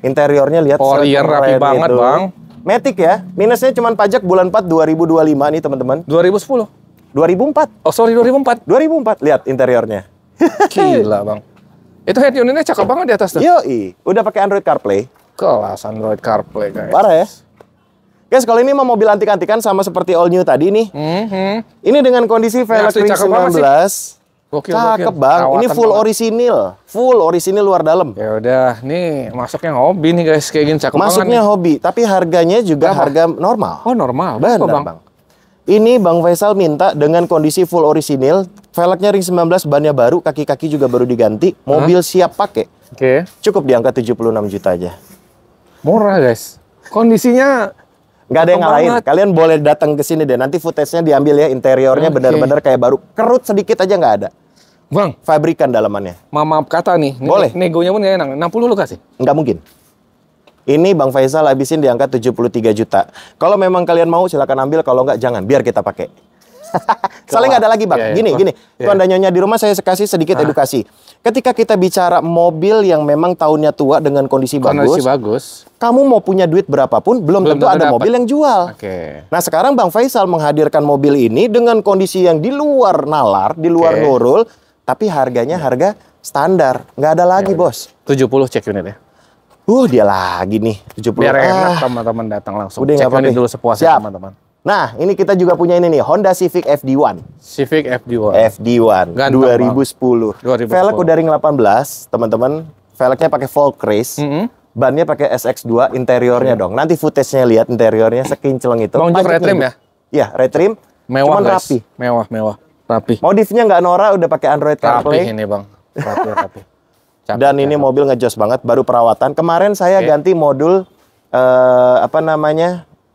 Interiornya lihat. Orion rapi banget Bang. Matic ya, minusnya cuma pajak bulan 4 2025 nih teman-teman. 2010? 2004. Oh sorry, 2004. 2004, lihat interiornya. Gila Bang. Itu head unitnya cakep banget di atas tuh. Yoi, udah pakai Android CarPlay. Kelas Android CarPlay guys. Parah ya. Guys, kalau ini mau mobil antik-antikan sama seperti all new tadi nih. Ini dengan kondisi velg ring 19. Cakep Bang. Ini full orisinil. Full orisinil luar dalam. Ya udah, nih masuknya hobi nih guys, kayak gini cakep banget. Masuknya hobi, tapi harganya juga harga normal. Oh, normal. Benar, Bang. Ini Bang Faisal minta dengan kondisi full orisinil, velgnya ring 19, bannya baru, kaki-kaki juga baru diganti, mobil siap pakai. Cukup di angka 76 juta aja. Murah, guys. Kondisinya nggak ada yang cakep ngalahin. banget. Kalian boleh datang ke sini deh. Nanti footage-nya diambil ya, interiornya Oke. benar-benar kayak baru. Kerut sedikit aja nggak ada. Bang, Fabrikan dalamannya. maaf kata nih. Boleh. Negonya pun nggak enak. 60 lu kasih? Nggak mungkin. Ini Bang Faisal habisin di angka 73 juta. Kalau memang kalian mau silakan ambil, kalau nggak jangan, biar kita pakai. Soalnya nggak ada lagi Bang. Iya, iya. Gini. Iya. Tuan dan Nyonya di rumah saya kasih sedikit edukasi. Ketika kita bicara mobil yang memang tahunnya tua dengan kondisi Kondisi bagus, bagus. kamu mau punya duit berapapun, belum tentu ada dapat. mobil yang jual. Oke. Nah sekarang Bang Faisal menghadirkan mobil ini dengan kondisi yang di luar nalar, di luar Oke. nurul, tapi harganya harga standar. Nggak ada lagi bos. 70 cek unit ya. Dia lagi nih 70. Biar enak teman-teman datang langsung. Udah, Cek nggak apa-apa. unit dulu sepuasnya Siap. teman-teman. Nah ini kita juga punya ini nih, Honda Civic FD1. Civic FD1. FD1 Ganteng, 2010. 2010. Velg udah ring 18, teman-teman. Velgnya pakai Volk Race. Bannya pakai SX2, interiornya dong. Nanti footage-nya lihat interiornya sekinclong itu. Bang Jok Pajaknya red trim juga. ya? Iya, red trim. Mewah Cuman guys. rapi. Mewah. Rapi. Modifnya nggak Nora, udah pakai Android Rapi CarPlay. ini bang. Rapi. Cakep, Dan ini cakep. mobil ngejos banget, baru perawatan. Kemarin saya Oke. ganti modul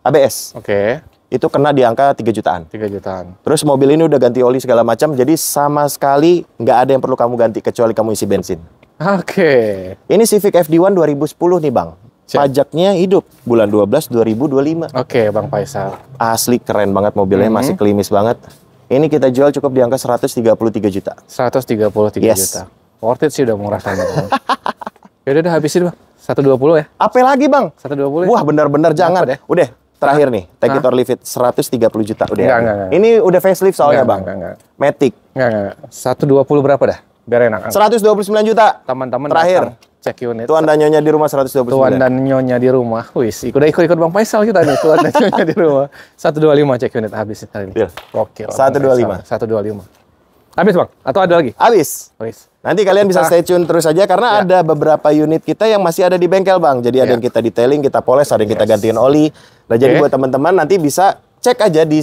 ABS. Oke. Itu kena di angka 3 jutaan. 3 jutaan. Terus mobil ini udah ganti oli segala macam, jadi sama sekali nggak ada yang perlu kamu ganti kecuali kamu isi bensin. Oke. Ini Civic FD1 2010 nih bang. Siap. Pajaknya hidup bulan 12 2025. Oke bang Faisal. Asli keren banget mobilnya, masih klimis banget. Ini kita jual cukup di angka 133 juta. 133 Yes. juta. Worth it sih udah murah teman-teman. Yaudah udah habisin bang. 120 ya. Apa lagi bang? 120 ya. Wah benar-benar jangan. Dapat ya? Udah terakhir nih, take it or leave it, 130 juta udah. Enggak. Ini udah facelift soalnya bang. Enggak. Matic. Enggak. 120 berapa dah? Biar enak. 129 juta. Teman-teman Terakhir. datang, cek unit. Tuan dan Nyonya di rumah 129. Tuan dan Nyonya di rumah. Wis, ikut Bang Faisal kita nih. Tuan dan Nyonya di rumah. 125 cek unit habis hari ini. Deal. Oke. 125. 125. Habis Bang? Atau ada lagi? Habis. Wis. Nanti kalian bisa stay tune terus aja karena ada beberapa unit kita yang masih ada di bengkel bang. Jadi ada yang kita detailing, kita poles, ada yang kita gantiin oli. Nah jadi buat teman-teman nanti bisa cek aja di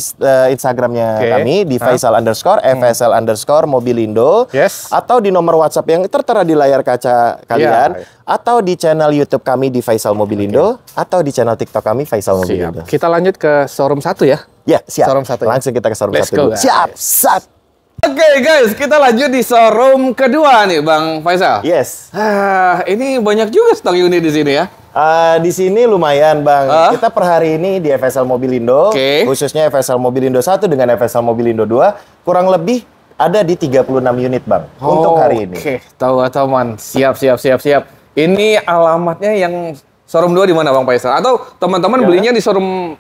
Instagramnya kami di Faisal_FSL_ Mobilindo. Yes. Atau di nomor WhatsApp yang tertera di layar kaca kalian. Atau di channel YouTube kami di Faisal Mobilindo. Atau di channel TikTok kami Faisal Mobilindo. Siap. Kita lanjut ke showroom 1 ya. Ya siap. Showroom 1 ya. Langsung kita ke showroom Let's 1 go, dulu. guys. Siap. Sat. Oke guys, kita lanjut di showroom kedua nih Bang Faisal. Yes. Ini banyak juga stok unit di sini ya. Di sini lumayan bang. Kita per hari ini di FSL Mobilindo, khususnya FSL Mobilindo 1 dengan FSL Mobilindo 2, kurang lebih ada di 36 unit bang untuk hari ini. Oke, tahu teman. Siap. Ini alamatnya yang showroom 2 di mana Bang Faisal? Atau teman-teman belinya di showroom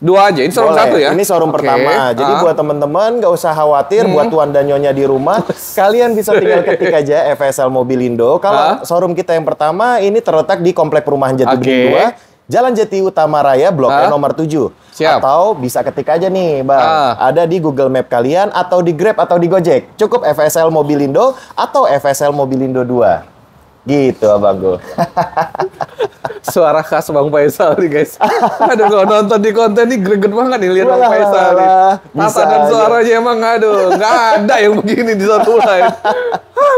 2 aja? Ini showroom 1 ya? Ini showroom pertama. Jadi buat teman-teman nggak usah khawatir, buat Tuan dan Nyonya di rumah, kalian bisa tinggal ketik aja FSL Mobilindo. Kalau showroom kita yang pertama ini terletak di Komplek Perumahan Jati Bening 2, Jalan Jati Utama Raya, Blok E nomor 7. Siap. Atau bisa ketik aja nih, Bang. Ada di Google Map kalian, atau di Grab, atau di Gojek. Cukup FSL Mobilindo atau FSL Mobilindo 2. Gitu, Abangku. Suara khas Bang Faisal nih guys. Aduh, kalau nonton di konten ini greget banget nih lihat Bang Faisal nih. Tata dan suaranya emang aduh, nggak ada yang begini di satu lain.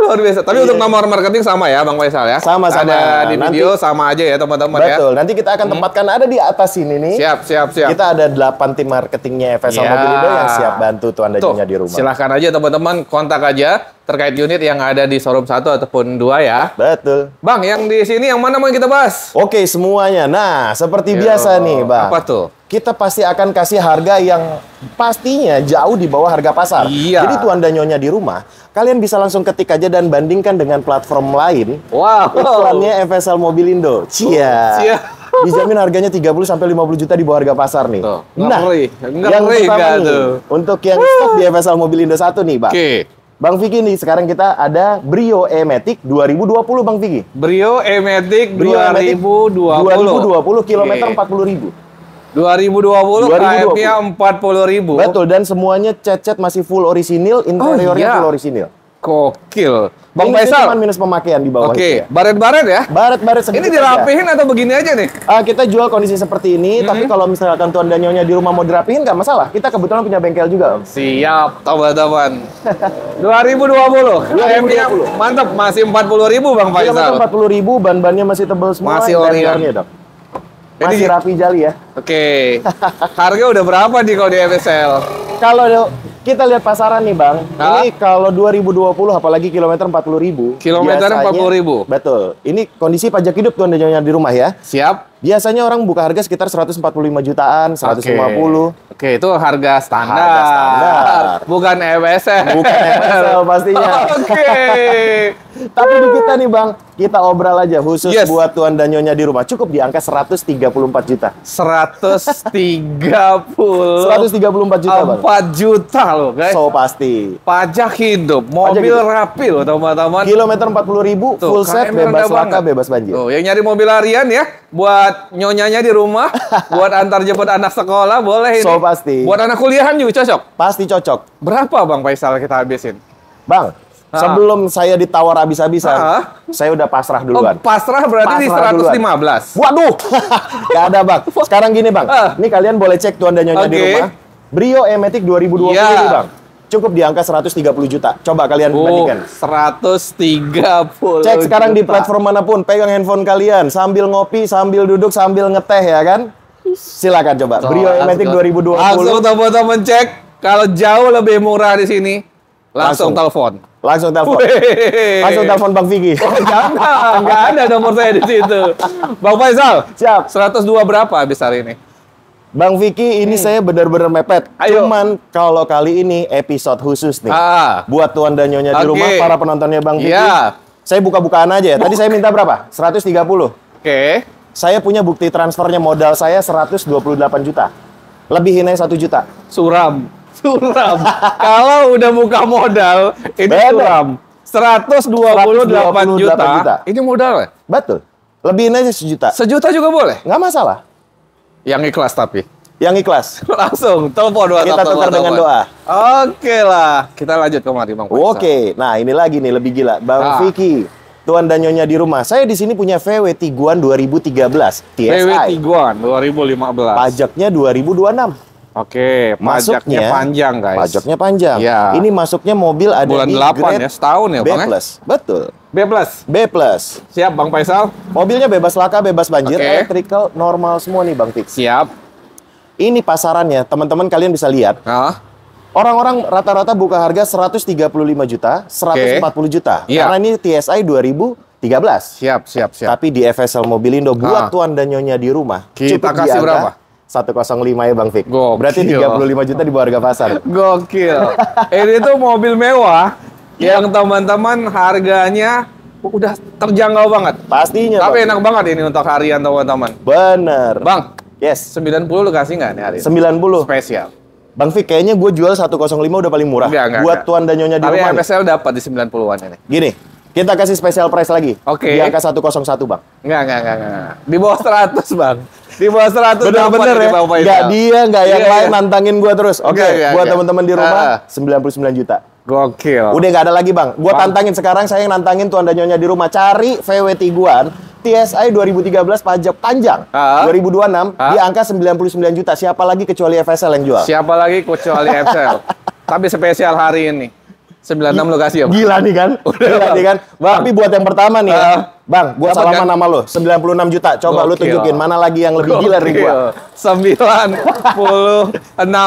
Luar biasa. Tapi untuk nomor marketing sama ya Bang Faisal ya? Sama-sama. Ada di video sama aja ya teman-teman ya? Betul. Nanti kita akan tempatkan ada di atas sini nih. Siap. Kita ada 8 tim marketingnya FSL Mobilindo yang siap bantu Tuan dan Nyonya di rumah. Silahkan aja teman-teman kontak aja terkait unit yang ada di showroom 1 ataupun 2 ya. Betul. Bang, yang di sini yang mana mau kita bahas? Oke, semuanya. Nah, seperti biasa nih, Bang. Apa tuh? Kita pasti akan kasih harga yang pastinya jauh di bawah harga pasar. Iya. Jadi Tuan dan Nyonya di rumah, kalian bisa langsung ketik aja dan bandingkan dengan platform lain. Wow. Iklannya FSL Mobilindo. Cia. Dijamin harganya 30 sampai 50 juta di bawah harga pasar nih. Tuh, Nah, yang pertama nih, untuk yang stok di FSL Mobilindo 1 nih, Bang. Oke. Bang Vicky nih, sekarang kita ada Brio E-Matic 2020, Bang Vicky. Brio E-Matic 2020. 2020 kilometer 40.000. 2020 KM-nya 40.000. Betul, dan semuanya cat-cat masih full orisinil, interiornya full orisinil. Kokil. Bang Ini Faisal. cuma minus pemakaian di bawah. Oke, baret-baret ya? Baret-baret Ini sedikit dirapihin atau begini aja nih? kita jual kondisi seperti ini, tapi kalau misalkan Tuan dan Nyonya di rumah mau dirapihin nggak masalah. Kita kebetulan punya bengkel juga, Om. Siap, teman-teman. 2020. KM-nya mantap, masih 40.000 Bang Faisal. Kilometer 40.000, ban-bannya masih tebal semua. Masih dan Orion. lebarnya, Dok. Masih rapi jali ya. Oke. Harga udah berapa nih kalau di FSL? Kalau kita lihat pasaran nih Bang, ini kalau 2020 apalagi kilometer 40.000. Kilometer 40.000. Betul. Ini kondisi pajak hidup tuan dan nyonya di rumah ya. Siap. Biasanya orang buka harga sekitar 145 jutaan, 150. Oke, itu harga standar. Harga standar. Bukan FSL. Bukan FSL pastinya. Oke. Tapi di kita nih Bang, kita obral aja khusus buat tuan dan nyonya di rumah. Cukup di angka 134 juta. 134 juta Bang. 4 juta loh guys. So pasti. Pajak hidup, mobil rapi loh teman-teman. Kilometer 40.000, full set, bebas laka, bebas banjir. Tuh, yang nyari mobil harian ya, buat nyonyanya di rumah, buat antar jemput anak sekolah boleh ini. So pasti. Buat anak kuliahan juga cocok. Pasti cocok. Berapa Bang Faisal kita habisin? Bang, sebelum saya ditawar habis-habisan, saya udah pasrah duluan. Oh, pasrah berarti pasrah di 115. Waduh, gak ada Bang. Sekarang gini Bang, ini kalian boleh cek tuan dan nyonya di rumah. Brio E-Matic 2020 ini Bang, cukup di angka 130 juta. Coba kalian bandingkan. 130 Cek sekarang juta. di platform manapun, pegang handphone kalian, sambil ngopi, sambil duduk, sambil ngeteh ya kan. Silakan coba. Brio E-Matic 2020. Langsung teman-teman cek. Kalau jauh lebih murah di sini, langsung telepon. Langsung telepon. Langsung telepon Bang Vicky. Oh, jangan, nggak ada nomor saya di situ. Bang Faisal, siap. 102 berapa habis hari ini? Bang Vicky, ini saya benar-benar mepet. Ayo. Cuman kalau kali ini episode khusus nih. Buat tuan dan nyonya di rumah, para penontonnya Bang Vicky. Saya buka-bukaan aja ya. Tadi saya minta berapa? 130. Oke. Saya punya bukti transfernya, modal saya 128 juta. Lebihin aja 1 juta. Suram. Kalau udah buka modal, ini suram. 128 juta. Ini modal ya? Betul. Lebihin aja 1 juta. 1 juta juga boleh? Nggak masalah. Yang ikhlas tapi? Yang ikhlas. Langsung, telepon kita tukar dengan doa. Oke lah. Kita lanjut kemari Bang Faisal. Oke. Nah ini lagi nih, lebih gila. Bang Vicky, tuan dan nyonya di rumah. Saya di sini punya VW Tiguan 2013. TSI. VW Tiguan 2015. Pajaknya 2026. Oke, pajaknya panjang guys. Pajaknya panjang. Ya. Ini masuknya mobil ada bulan di 8 grade ya, setahun ya B+. Bang ya? Betul. B+. Siap Bang Faisal. Mobilnya bebas laka, bebas banjir, electrical, normal semua nih Bang Fix. Siap. Ini pasarannya, teman-teman kalian bisa lihat. Orang-orang rata-rata buka harga 135 juta, 140 juta. Karena ini TSI 2013. Siap. Tapi di FSL Mobilindo buat tuan dan nyonya di rumah. Kita kasih berapa? 105 ya Bang Fik. Gokil. Berarti 35 juta di bawah harga pasar. Gokil. Ini tuh mobil mewah yang teman-teman harganya udah terjangkau banget. Pastinya. Tapi enak banget ini untuk harian teman-teman. Bener. Bang. Yes. 90 lu kasih nggak nih hari ini? 90. Spesial. Bang Fik, kayaknya gue jual 105 udah paling murah. Buat tuan dan nyonya di rumah. Tapi FSL dapat di 90-an ini. Gini, kita kasih special price lagi. Oke. Di angka 101 Bang. Enggak. Di bawah 100 Bang. Di bawah 100 bener ya. Enggak dia, enggak yang lain nantangin gua terus. Oke, buat teman-teman di rumah 99 juta. Gokil. Udah nggak ada lagi Bang. Gua tantangin sekarang, saya yang nantangin tuan dan nyonya di rumah. Cari VW Tiguan TSI 2013 pajak panjang 2026 di angka 99 juta. Siapa lagi kecuali FSL yang jual? Siapa lagi kecuali FSL? Tapi spesial hari ini 96 lokasi ya Bang? Gila nih kan? Gila nih kan? Bang. Tapi buat yang pertama nih ya, Bang, gua salaman nama lo, 96 juta. Coba lu tunjukin mana lagi yang lebih gila dari gua. 96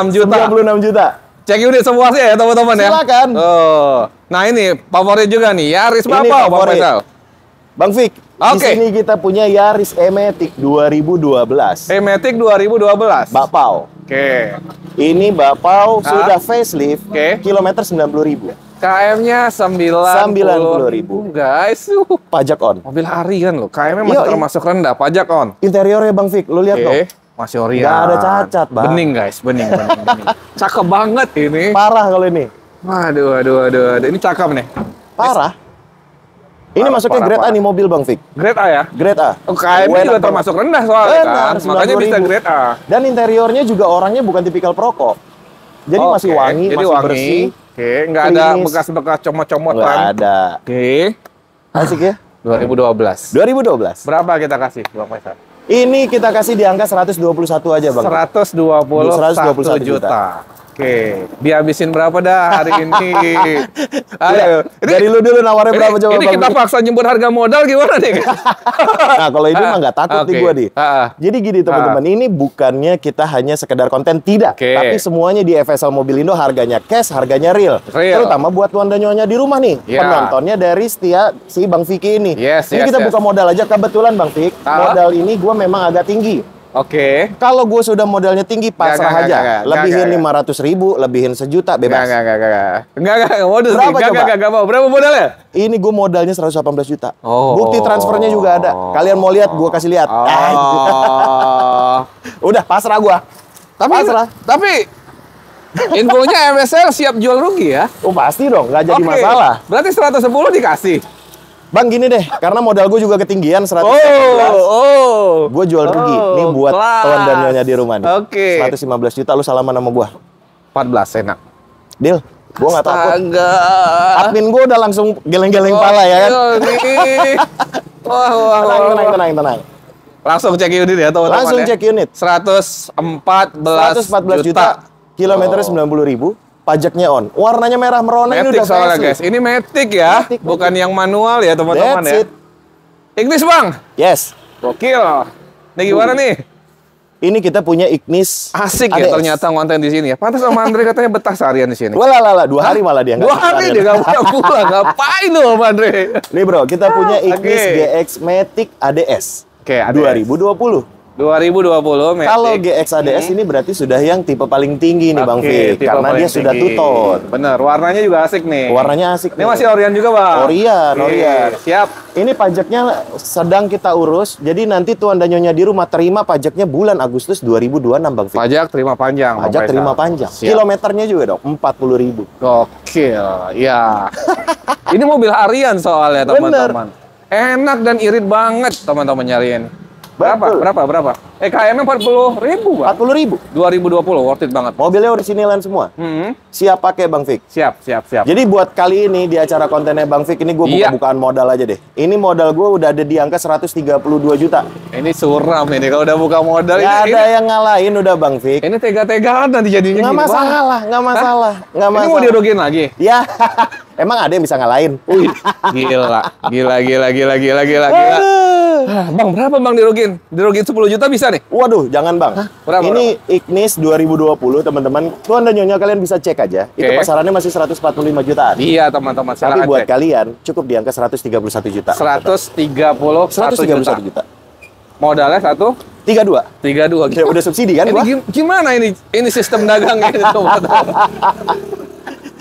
juta. 96 juta. Cek unit semuanya ya teman-teman ya. Silakan. Nah ini favorit juga nih, Yaris berapa Bang Faisal? Bang Fik, di sini kita punya Yaris E-Matic 2012. E-Matic 2012. Bakpao. Oke. Ini Bakpao sudah facelift, kilometer 90.000. KM-nya 90.000 guys. Pajak on. Mobil harian loh. KM-nya masih termasuk rendah, pajak on. Interiornya Bang Fik, lu lihat dong. Masih orian. Nggak ada cacat, Bang. Bening guys, bening. Cakep banget ini. Parah kalau ini. Waduh. Ini cakep nih. Parah. Ini masuknya grade A nih mobil Bang Fik. Grade A ya? Grade A. KM-nya juga termasuk rendah soalnya kan. Makanya bisa grade A. Dan interiornya juga orangnya bukan tipikal perokok. Jadi masih wangi, masih bersih. Nggak ada bekas-bekas comot-comotan. Nggak ada. Asik ya? 2012. 2012. Berapa kita kasih Bang Faisal? Ini kita kasih di angka 121 aja Bang. 121 juta. Oke. Dihabisin berapa dah hari ini? Ayo. Dari lu dulu nawarnya berapa coba Ini Bang kita Fik? paksa nyebut harga modal gimana nih? Nah, kalau ini mah nggak takut nih Oke. gua nih. Jadi gini teman-teman, ini bukannya kita hanya sekedar konten, tidak. Oke. Tapi semuanya di FSL Mobilindo harganya cash, harganya real. Real. Terutama buat tuan dan nyonya di rumah nih. Ya. Penontonnya dari setia si Bang Vicky ini. Yes, Ini yes, kita yes. buka modal aja. Kebetulan Bang Fik, modal ini gua memang agak tinggi. Oke. Kalau gue sudah modalnya tinggi, pasrah aja. Lebihin 500.000, lebihin sejuta, bebas. Enggak, modus nih. Berapa coba? Enggak mau. Berapa modalnya? Ini gue modalnya 118 juta. Oh. Bukti transfernya juga ada. Kalian mau lihat, gue kasih lihat. Oh. Udah, pasrah gue. Tapi infonya MSL siap jual rugi ya? Oh pasti dong, nggak jadi Oke. masalah. Berarti 110 dikasih. Bang gini deh, karena modal gue juga ketinggian 115. Gue jual rugi. Ini buat kelas. tuan dan nyonya di rumah nih. Oke. 115 juta, lu salaman sama gue. 14 enak. Deal, gue nggak takut. Astaga. Admin gue udah langsung geleng-geleng pala ya kan. Wah. Tenang. Langsung cek unit ya teman-teman. Langsung ya. cek unit. 114 juta. Kilometernya 90.000. Pajaknya on. Warnanya merah merona ini Matic udah soalnya facelift. guys. Ini Matic ya, Matic. bukan yang manual ya teman-teman That's ya. it. Ignis bang, Yes. gokil. Nih gimana nih? Ini kita punya Ignis Asik ya ADS. ternyata konten di sini ya. Pantas sama Andre katanya betah seharian di sini. Walah, 2 hari malah dia. 2 hari dia nggak pulang. Ngapain lu Om Andre? Nih bro, kita punya Ignis Oke. GX Matic ADS. Oke, ADS. 2020. 2020 Matic. Kalau GX ADS ini berarti sudah yang tipe paling tinggi nih Bang Oke, Fik. tipe Karena paling dia sudah tinggi. two-tone. Bener, warnanya juga asik nih. Warnanya asik. Ini nih. masih Orion juga bang. Orion, Oke, Orion. Siap. Ini pajaknya sedang kita urus. Jadi nanti tuan dan nyonya di rumah terima pajaknya bulan Agustus 2026 Bang Fik. Pajak terima panjang. Bang Pajak Faisal. terima panjang. Siap. Kilometernya juga dong 40.000. Gokil, ya. Ini mobil harian soalnya teman-teman. Enak dan irit banget teman-teman nyariin. Betul. Berapa? KM-nya 40.000 bang. 40.000. 2020 worth it banget. Mobilnya originalan semua. Siap pakai Bang Fik. Siap. Jadi buat kali ini di acara kontennya Bang Fik ini gue Iya. buka-bukaan modal aja deh. Ini modal gue udah ada di angka 132 juta. Ini suram ini kalau udah buka modal Gak ini. ada yang ngalahin udah Bang Fik. Ini tega-tegaan nanti jadinya. Nggak gini, Bang. masalah, nggak masalah, nggak Ini masalah. mau dirugiin lagi? Ya, emang ada yang bisa ngalahin? Wih, gila. Bang, berapa bang dirugiin? Dirugiin 10 juta bisa nih? Waduh, jangan Bang. Berapa, Ini Ignis 2020 teman-teman. Tuan dan nyonya kalian bisa cek aja. Itu Oke. pasarannya masih 145 jutaan. Iya teman-teman, Tapi silakan buat cek. kalian cukup di angka 131 juta. 131 juta. juta. Modalnya 32. 32 Ya, udah subsidi kan Ini gua? gimana ini sistem dagangnya ini teman-teman?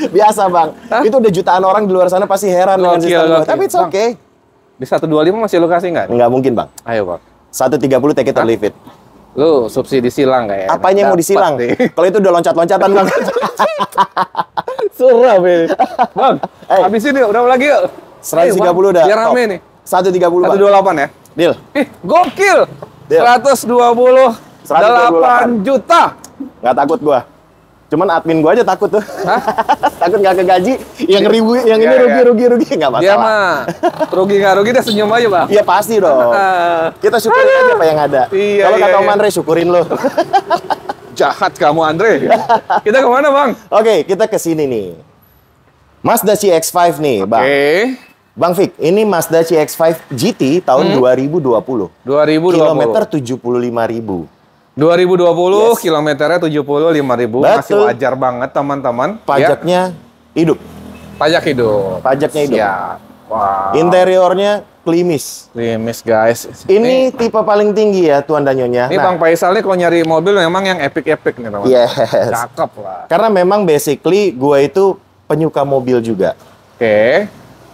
Biasa Bang. Itu udah jutaan orang di luar sana pasti heran dengan Gokil, sistem gua. gokil. Tapi it's Bang. okay. Di 125 masih lu kasih nggak? Nggak mungkin Bang. Ayo bang. 130 take it or leave it. Lu subsidi silang nggak ya? Apanya yang mau Dapet disilang? nih. Kalau itu udah loncat-loncatan Bang. Suram ini. Bang, Hey. habisin yuk. Udah lagi yuk. 130 udah. Biar rame top. nih. 130 Bang. 128 ya? Deal. Ih, gokil. Deal. 128 juta. Nggak takut gua. Cuman admin gua aja takut tuh. Hah? Takut nggak kegaji. Yang ribu, yang ini Iya, rugi nggak masalah. Dia mah rugi nggak rugi dia senyum aja bang. Iya pasti dong. Kita syukurin aja apa yang ada. Iya, Kalau kata iya, Om iya. Andre, syukurin lo. Jahat kamu Andre. Kita kemana bang? Oke, kita ke sini nih. Mazda CX-5 nih, Bang. Oke. Bang Fik, ini Mazda CX-5 GT tahun 2020. 2020. Kilometer 75.000. 2020 Yes. kilometernya 75.000. Masih Betul. wajar banget teman-teman. Ya, Pajaknya hidup. pajak hidup. Pajaknya hidup. Siap. Wow. Interiornya klimis. Limis guys. Ini tipe paling tinggi ya, Tuan dan Nyonya. Ini Bang Faisal nih kalau nyari mobil memang yang epic-epic nih teman. Yes. Cakep lah. Karena memang basically gue itu penyuka mobil juga. Oke.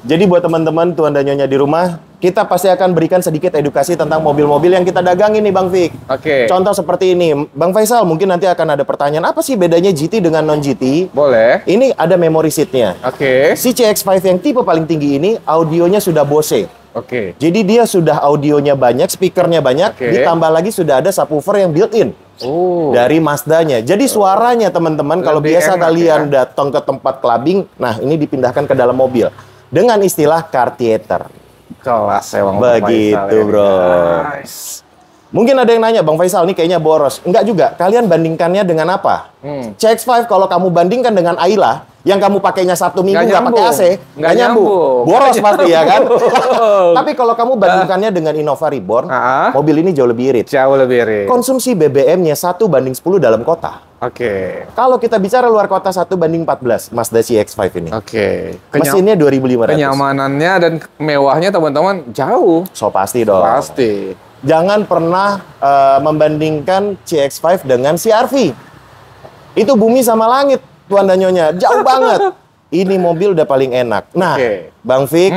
Jadi buat teman-teman Tuan dan Nyonya di rumah, kita pasti akan berikan sedikit edukasi tentang mobil-mobil yang kita dagangin nih Bang Fik. Oke. Contoh seperti ini, Bang Faisal mungkin nanti akan ada pertanyaan, apa sih bedanya GT dengan non-GT? Boleh. Ini ada memory seat-nya. Oke. Si CX-5 yang tipe paling tinggi ini, audionya sudah Bose. Oke. Jadi dia sudah audionya banyak, speakernya banyak, Oke. ditambah lagi sudah ada subwoofer yang built-in. Oh. Dari Mazdanya. Jadi suaranya teman-teman kalau Lebih biasa enak kalian ya. datang ke tempat clubbing, nah ini dipindahkan ke dalam mobil dengan istilah car theater. Kelas emang Begitu, Faisal ya, bro. guys. Mungkin ada yang nanya, Bang Faisal, ini kayaknya boros. Enggak juga. Kalian bandingkannya dengan apa? CX-5 kalau kamu bandingkan dengan Ayla, yang kamu pakainya 1 minggu nggak pakai AC, nggak nyambung. Boros pasti ya kan? Tapi kalau kamu bandingkannya dengan Innova Reborn, mobil ini jauh lebih irit. Jauh lebih irit. Konsumsi BBM-nya 1:10 dalam kota. Oke. Kalau kita bicara luar kota 1:14, Mazda CX-5 ini. Oke. Mesinnya 2.500. Kenyamanannya dan mewahnya teman-teman jauh. So pasti dong. Pasti. Jangan pernah membandingkan CX-5 dengan CR-V. Itu bumi sama langit, Tuan dan Nyonya. Jauh banget. Ini mobil udah paling enak. Nah, Bang Fik,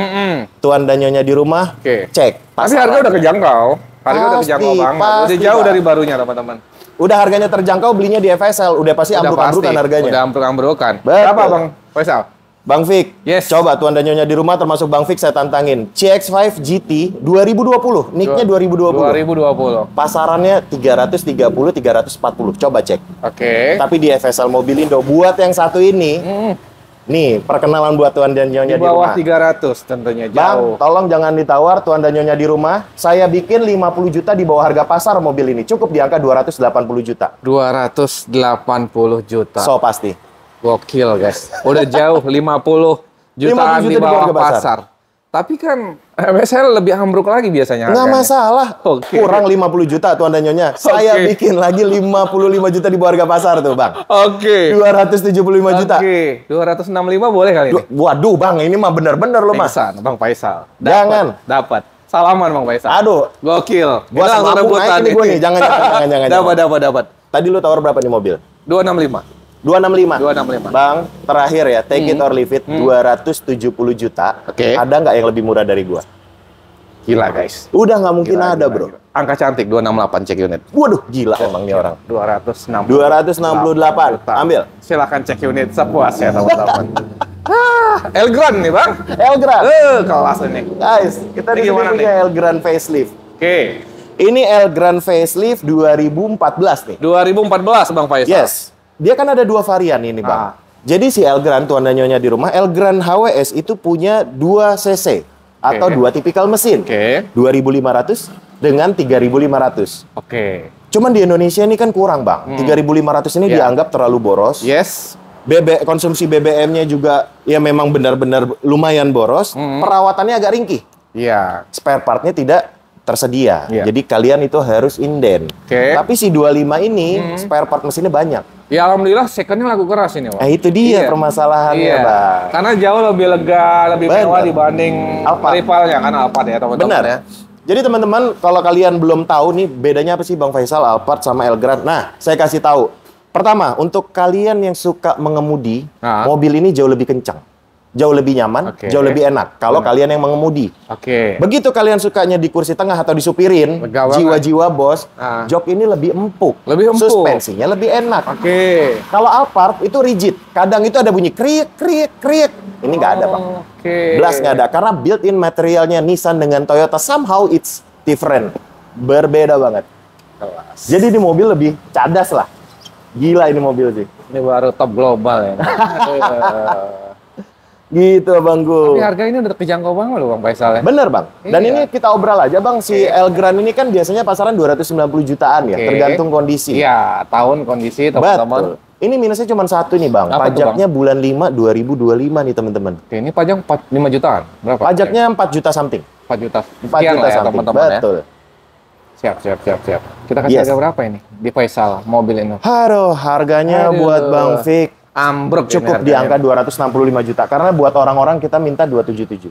Tuan dan Nyonya di rumah, cek. Tapi harga udah kejangkau. Harga udah kejangkau banget. Udah jauh dari barunya, teman-teman. Udah harganya terjangkau, belinya di FSL. Udah pasti ambruk-ambrukan harganya. Udah ambruk-ambrukan. Berapa, Bang Faisal? Bang Fik, coba Tuan dan Nyonya di rumah termasuk Bang Fik saya tantangin. CX-5 GT 2020, nicknya 2020. 2020. Pasarannya 330, 340. Coba cek. Oke. Tapi di FSL Mobilindo buat yang satu ini, nih perkenalan buat Tuan dan Nyonya di rumah. Di bawah 300 tentunya, Bang, jauh. tolong jangan ditawar Tuan dan Nyonya di rumah. Saya bikin 50 juta di bawah harga pasar mobil ini. Cukup di angka 280 juta. 280 juta. So pasti. Gokil, guys. Udah jauh 50 jutaan 50 di juta bawah pasar. Tapi kan MSL lebih ambruk lagi biasanya Nggak harganya. masalah. Kurang 50 juta Tuan dan Nyonya. Saya bikin lagi 55 juta di bawah harga pasar tuh, Bang. 275 juta. 265 boleh kali ini? Waduh, Bang, ini mah bener-bener loh, Mas. Bang Faisal. Jangan. Dapat. Salaman, Bang Faisal. Aduh. Gokil. Gua sama rebutan ini gue nih. Jangan. Dapat. Tadi lu tawar berapa nih mobil? 265. 265. Bang, terakhir ya, take it or leave it, 270 juta. Ada nggak yang lebih murah dari gua? Gila, guys. Udah nggak mungkin ada, bro. Angka cantik 268 cek unit. Waduh, gila emang nih orang. 268. Ambil. Silakan cek unit sepuasnya, teman-teman. Elgrand nih, Bang. Elgrand. Kelas ini. Guys, kita di sini punya Elgrand facelift. Ini Elgrand facelift 2014 nih. 2014, Bang Faisal. Yes. Dia kan ada 2 varian ini, Bang. Jadi si Elgrand, Tuan dan Nyonya di rumah, Elgrand HWS itu punya 2 cc atau 2 tipikal mesin. 2.500 dengan 3.500. Cuman di Indonesia ini kan kurang, Bang. 3.500 ini dianggap terlalu boros. Konsumsi BBM-nya juga ya memang benar-benar lumayan boros. Perawatannya agak ringkih. Spare part-nya tidak tersedia. Jadi kalian itu harus inden. Tapi si 25 ini spare part mesinnya banyak. Ya alhamdulillah second-nya laku keras ini, Bang. Itu dia permasalahannya, Bang. Karena jauh lebih lega, lebih mewah dibanding rivalnya kan Alphard ya, teman-teman. Benar ya. Jadi teman-teman, kalau kalian belum tahu nih bedanya apa sih Bang Faisal, Alphard sama Elgrand. Nah, saya kasih tahu. Pertama, untuk kalian yang suka mengemudi, mobil ini jauh lebih kencang. Jauh lebih nyaman, jauh lebih enak. Kalau kalian yang mengemudi. Begitu kalian sukanya di kursi tengah atau disupirin, jiwa-jiwa bos, jok ini lebih empuk. Suspensinya lebih enak. Kalau Alphard itu rigid. Kadang itu ada bunyi kriek, kriek, kriek. Ini nggak ada, Bang. Belas nggak ada. Karena built-in materialnya Nissan dengan Toyota, somehow it's different. Berbeda banget. Jadi di mobil lebih cadas lah. Gila ini mobil sih. Ini baru top global ya. Gitu, Bangku. Tapi harga ini udah kejangkau banget loh, Bang Faisal ya. Bener, Bang. Dan ini kita obral aja, Bang. Si Elgrand ini kan biasanya pasaran 290 jutaan ya, tergantung kondisi. Iya, tahun kondisi, teman-teman. Ini minusnya cuma satu nih, Bang. Apa Pajaknya tuh, Bang? bulan 5 2025 nih, teman-teman. Ini pajak 5 jutaan. Berapa? Pajaknya 4 juta something. 4 juta. 4 juta ya, something. teman-teman ya. Betul. Siap. Kita kasih harga berapa ini di Faisal mobil ini? Aduh, harganya buat Bang Fik ambruk cukup di angka 265 juta. Karena buat orang-orang kita minta 277.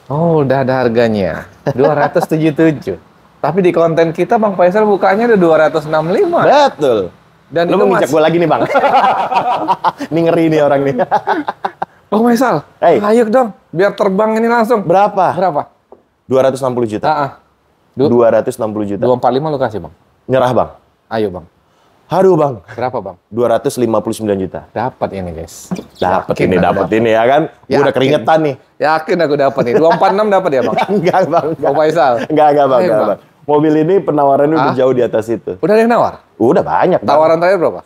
Oh, udah ada harganya. 277. Tapi di konten kita Bang Faisal bukanya ada 265. Betul. Dan lu mau ngejak gue lagi nih, Bang. Ini ngeri nih orang nih. Bang Faisal, ayo dong, biar terbang ini langsung. Berapa? 260 juta. 260 juta. 245 lu kasih, Bang. Nyerah, Bang. Ayo, Bang. Aduh, Bang. Berapa, Bang? 259 juta. Dapat ini, guys. Dapat ini ya kan? Gue udah keringetan nih. Yakin aku dapat nih. 246 dapat ya, Bang? Enggak, Bang. Bang Faisal. Enggak, Bang. Mobil ini penawarannya udah jauh di atas itu. Udah ada yang nawar? Udah banyak, Bang. Tawaran terakhir berapa?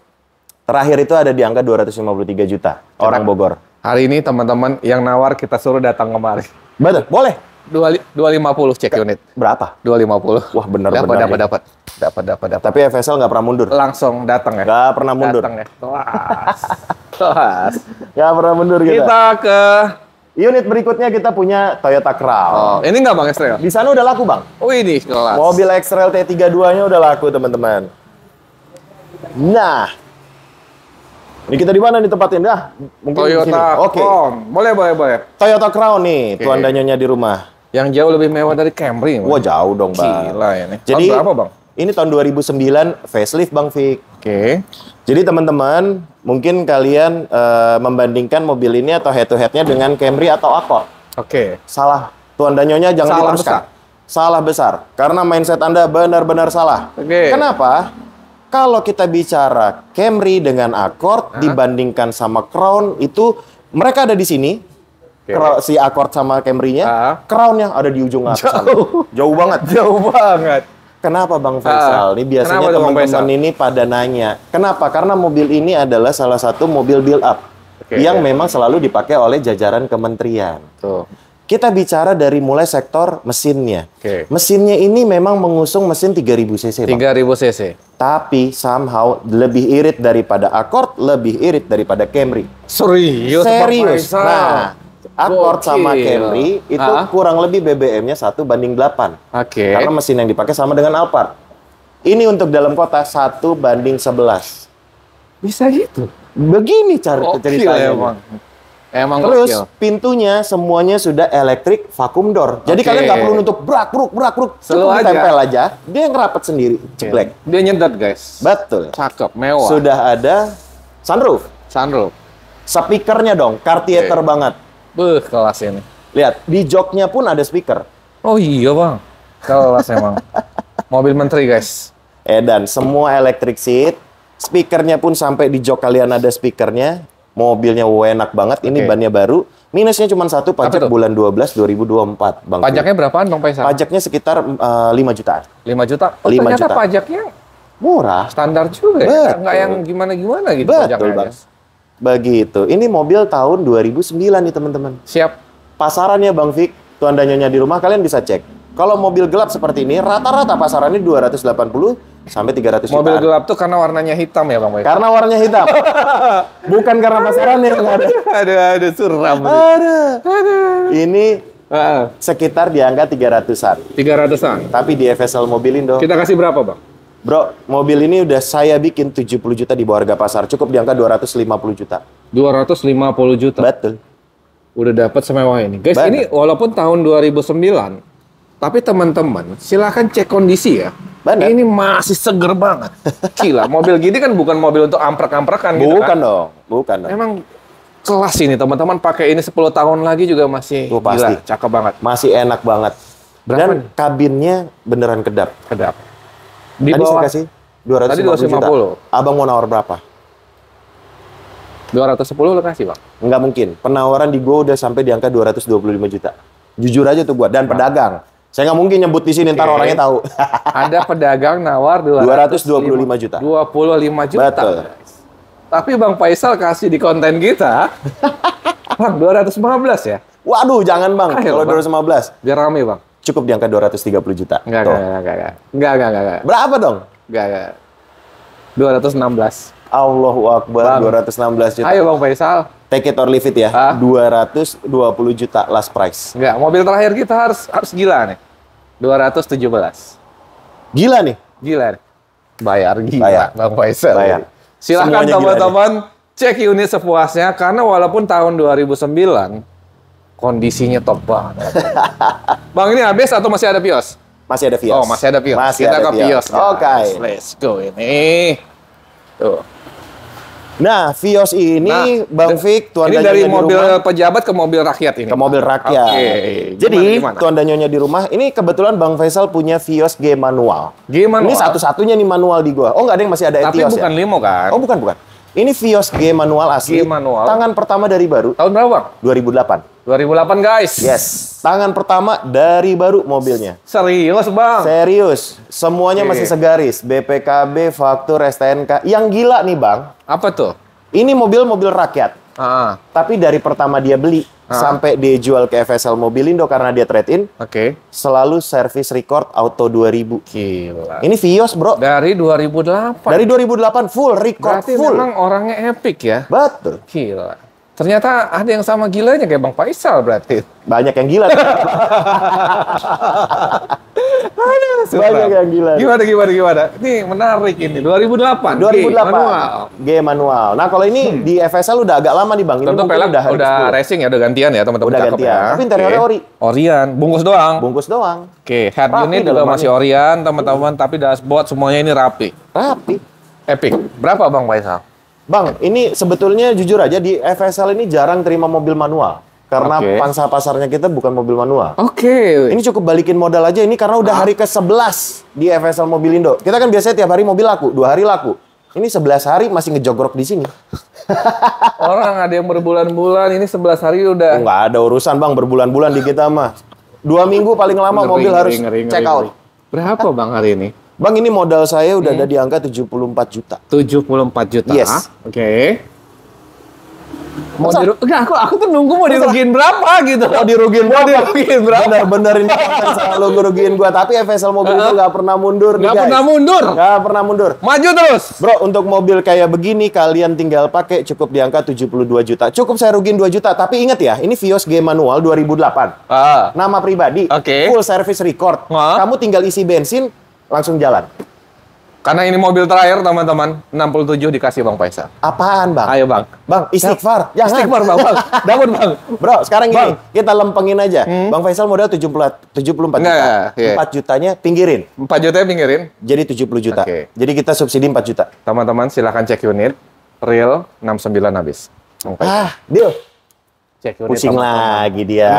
Terakhir itu ada di angka 253 juta. Orang Bogor. Hari ini teman-teman yang nawar kita suruh datang kemari. Betul, boleh. 250 cek unit. Berapa? 250. Wah, benar-benar. Dapat. Tapi FSL nggak pernah mundur. Langsung datang ya. Nggak pernah mundur. Datang ya. Kelas. Nggak pernah mundur Kita ke unit berikutnya kita punya Toyota Crown. Oh, ini nggak Bang X-Trail? Di sana udah laku, Bang. Oh, ini kelas. Mobil X-Trail T32-nya udah laku, teman-teman. Nah, ini kita di mana nih tempatnya? Nah, mungkin di sini. Toyota Crown. Boleh. Toyota Crown nih, tuan dan nyonya di rumah. Yang jauh lebih mewah dari Camry. Wah, jauh dong, Bang. Gila ini. Jadi, tahun berapa, Bang? Ini tahun 2009 facelift, Bang Fik. Oke. Jadi teman-teman, mungkin kalian membandingkan mobil ini atau head-to-headnya dengan Camry atau Accord. Oke. Salah. Tuan dan nyonya jangan Salah diteruskan. besar. Salah besar. Karena mindset Anda benar-benar salah. Oke. Kenapa? Kalau kita bicara Camry dengan Accord dibandingkan sama Crown, itu mereka ada di sini. Oke. Si Accord sama Camry-nya, Crown-nya ada di ujung atas. Jauh banget. Jauh banget. Kenapa Bang Faisal? Ini biasanya teman-teman ini pada nanya. Kenapa? Karena mobil ini adalah salah satu mobil build up yang memang selalu dipakai oleh jajaran kementerian. Tuh. Kita bicara dari mulai sektor mesinnya. Mesinnya ini memang mengusung mesin 3000 cc. 3000 cc. Tapi somehow lebih irit daripada Accord, lebih irit daripada Camry. Serius? Nah, Accord sama Camry itu kurang lebih BBM-nya 1:8. Oke. Karena mesin yang dipakai sama dengan Alphard. Ini untuk dalam kota 1:11. Bisa gitu? Begini cara ceritanya. Emang terus pintunya semuanya sudah electric vacuum door. Jadi kalian nggak perlu nutup brak. Cukup tempel aja. Dia ngerapet sendiri. Ceklek. Dia nyedot, guys. Betul. Cakep, mewah. Sudah ada sunroof. Speakernya dong, Cartier banget. Kelas ini. Lihat, di joknya pun ada speaker. Oh iya, Bang. Kelas emang. Mobil menteri, guys. Dan semua electric seat. Speakernya pun sampai di jok kalian ada speakernya. Mobilnya enak banget. Ini bannya baru. Minusnya cuma satu, pajak bulan 12 2024, Bang. Pajaknya berapaan, Bang Faisal? Pajaknya sekitar 5 jutaan. 5 juta? Oh, 5 ternyata juta. Pajaknya murah. standar juga ya? Nggak yang gimana-gimana gitu Betul, Bang. Begitu. Ini mobil tahun 2009 nih, teman-teman. Siap. Pasarannya, Bang Fik, tuan dan nyonya di rumah, kalian bisa cek. Kalau mobil gelap seperti ini, rata-rata pasarannya 280 sampai 300 jutaan. Mobil gelap tuh karena warnanya hitam ya, Bang Faisal? Karena warnanya hitam. Bukan karena pasarannya yang ada. Ada suram. Ini sekitar di angka 300-an. 300-an. Tapi di FSL Mobilindo. Kita kasih berapa, Bang? Bro, mobil ini udah saya bikin 70 juta di bawah harga pasar. Cukup di angka 250 juta. 250 juta? Betul. Udah dapat semewah ini. Guys, ini walaupun tahun 2009, tapi teman-teman silakan cek kondisi ya. Benar. Ini masih seger banget. Gila, mobil gini kan bukan mobil untuk amprak-amprakan gitu Bukan kan? dong, bukan dong. Emang kelas ini teman-teman, pakai ini 10 tahun lagi juga masih pasti. gila, cakep banget. Masih enak banget. Berapa Dan nih? kabinnya beneran kedap. Di Tadi bawah saya kasih 250 juta. Abang mau nawar berapa? 210 lo kasih, Bang. Nggak mungkin. Penawaran di gua udah sampai di angka 225 juta. Jujur aja tuh gua. Dan pedagang. Saya nggak mungkin nyebut di sini, ntar orangnya tahu. Ada pedagang nawar 225 juta. 25 juta. Betul. Tapi Bang Faisal kasih di konten kita, Bang, 215 ya? Waduh, jangan Bang. Ayo, Kalau Bang. 215, Biar rame, Bang. cukup di angka 230 juta. Enggak. Tuh. Enggak. Berapa dong? Enggak. 216. Allahu Akbar, Bang. 216 juta. Ayo Bang Faisal. Take it or leave it ya. 220 juta last price. Enggak, mobil terakhir kita harus gila nih. 217. Gila nih. Gila nih. Bayar gila, Bayar. Bang Faisal. Bayar. Silahkan Semuanya gila teman-teman cek unit sepuasnya, karena walaupun tahun 2009 kondisinya top banget. Bang, ini habis atau masih ada Vios? Masih ada Vios. Oh, masih ada Vios. Masih Kita ada ke Vios. Oke. guys. Let's go ini. Tuh. Nah, Vios ini Bang Fik, tuan Ini dan dari nyonya di mobil rumah, pejabat ke mobil rakyat ini. ke mobil rakyat. Oke. Jadi, Gimana? tuan dan nyonya di rumah, ini kebetulan Bang Faisal punya Vios G manual. Gimana? Ini satu-satunya nih manual di gua. Oh, nggak ada yang masih ada Tapi Etios bukan ya? limo kan? Oh, bukan. Ini Vios G manual asli. G manual. Tangan pertama dari baru, Tahun berapa, Bang? 2008. 2008, guys. Yes. Tangan pertama dari baru mobilnya. Serius, Bang? Serius. Semuanya Oke. masih segaris. BPKB, faktur, STNK. Yang gila nih, Bang. Apa tuh? Ini mobil rakyat. Ah. Tapi dari pertama dia beli, sampai dijual ke FSL Mobilindo karena dia trade-in, selalu service record auto 2000. Gila. Ini Vios, bro. Dari 2008. Dari 2008 full record. Berarti full. memang orangnya epic ya. Betul. Gila. Ternyata ada yang sama gilanya kayak Bang Faisal berarti. Banyak yang gila. Banyak yang gila. Gimana? Ini menarik ini. 2008. 2008. G manual. Nah, kalau ini di FSL udah agak lama nih, Bang. Ini tentu pelek udah racing ya, udah gantian ya, teman-teman. Udah gantian. Ya. Tapi interiornya ori. Orian, bungkus doang. Bungkus doang. Head unit juga masih Orian, teman-teman, tapi dashboard semuanya ini rapi. Rapi. Epic. Berapa Bang Faisal? Bang, ini sebetulnya jujur aja di FSL ini jarang terima mobil manual. Karena pangsa pasarnya kita bukan mobil manual. Ini cukup balikin modal aja ini karena udah hari ke-11 di FSL Mobilindo. Kita kan biasanya tiap hari mobil laku, 2 hari laku. Ini 11 hari masih ngejogrok di sini. Orang ada yang berbulan-bulan, ini 11 hari udah. Nggak ada urusan Bang, berbulan-bulan di kita mah. 2 minggu paling lama mobil harus check out. Berapa Bang hari ini? Bang, ini modal saya udah ada di angka 74 juta. 74 juta? Yes. Mau aku tuh nunggu mau dirugiin berapa gitu. Mau dirugiin berapa? Bener-bener ini selalu ngerugiin gua. Tapi FSL mobil itu nggak pernah mundur nih, guys. Nggak pernah mundur. Maju terus. Bro, untuk mobil kayak begini kalian tinggal pakai cukup di angka 72 juta. Cukup saya rugiin 2 juta. Tapi ingat ya, ini Vios G manual 2008. Nama pribadi, full service record. Kamu tinggal isi bensin, langsung jalan. Karena ini mobil terakhir, teman-teman. 67 dikasih Bang Faisal. Apaan, Bang? Ayo, Bang. Bang, istighfar. Jangan. Istighfar, Bang. Dapat, Bang. Bro, sekarang gini, kita lempengin aja. Bang Faisal modal 74 juta. 4 jutanya pinggirin. 4 jutanya pinggirin? Jadi 70 juta. Jadi kita subsidi 4 juta. Teman-teman, silahkan cek unit. Real 69 habis. Deal. Cek unit. Pusing lagi dia.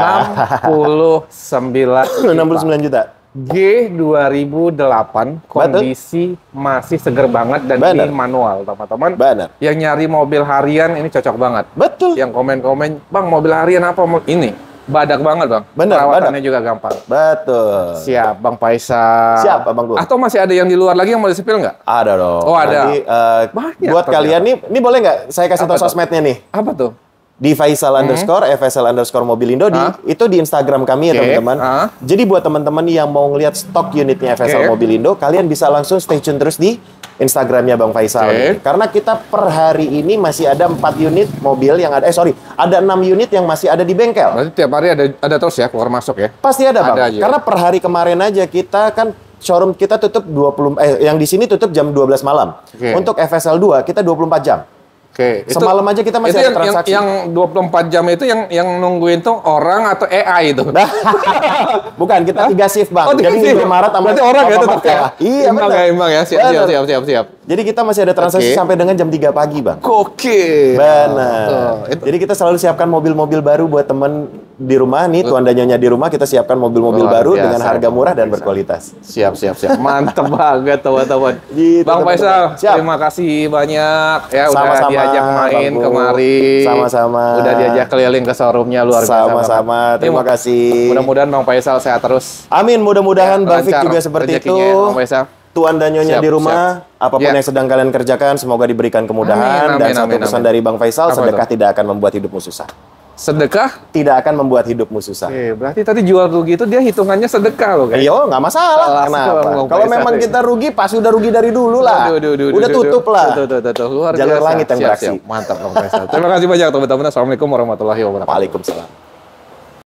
69 juta. G 2008 kondisi masih seger banget dan ini manual, teman-teman. Yang nyari mobil harian ini cocok banget. Betul. Yang komen-komen, Bang mobil harian apa? Ini badak banget, Bang. Perawatannya juga gampang. Betul. Siap, Bang Faisal. Siap, Abang Gu. Atau masih ada yang di luar lagi yang mau di-spill nggak? Ada dong. Oh, ada. Nanti, buat kalian nih, ini boleh nggak saya kasih tahu sosmednya nih? Apa tuh? Di Faisal underscore, FSL underscore Mobilindo, itu di Instagram kami ya teman-teman. Jadi buat teman-teman yang mau ngelihat stok unitnya FSL Mobilindo, kalian bisa langsung stay tune terus di Instagramnya Bang Faisal. Karena kita per hari ini masih ada 4 unit mobil yang ada, ada 6 unit yang masih ada di bengkel. Berarti tiap hari ada terus ya, keluar masuk ya? Pasti ada Bang. Karena per hari kemarin aja kita kan showroom kita tutup yang di sini tutup jam 12 malam. Untuk FSL 2 kita 24 jam. Semalam aja kita masih ada transaksi. Yang 24 jam itu yang nungguin tuh orang atau AI itu? Bukan, kita 3 shift Bang. Jadi minggu Maret sama berarti orang ya tetap ya? Iya, imbang ya. Siap. Jadi kita masih ada transaksi sampai dengan jam 3 pagi Bang. Oke. Benar. Jadi kita selalu siapkan mobil-mobil baru buat temen di rumah nih, tuan dan nyonya di rumah, kita siapkan mobil-mobil baru dengan harga murah dan berkualitas. Siap. Mantap banget teman-teman. Gitu, Bang Faisal, terima kasih banyak ya udah diajak main kemari. Sama-sama. Udah diajak keliling ke showroomnya, luar biasa. Sama-sama. Terima kasih. Mudah-mudahan Bang Faisal sehat terus. Amin. Mudah-mudahan Bang Fik juga seperti itu. Bang Faisal. Tuan dan nyonya di rumah, apapun yang sedang kalian kerjakan, semoga diberikan kemudahan. Dan satu pesan dari Bang Faisal, sedekah tidak akan membuat hidupmu susah. Sedekah? Tidak akan membuat hidupmu susah. Berarti tadi jual rugi itu dia hitungannya sedekah loh, guys. Iya, nggak masalah. Kenapa? Kalau memang kita rugi, pasti udah rugi dari dulu lah. Udah tutup lah. Luar biasa. Jalur langit yang beraksi. Mantap, Bang Faisal. Terima kasih banyak, teman-teman. Assalamualaikum warahmatullahi wabarakatuh. Waalaikumsalam.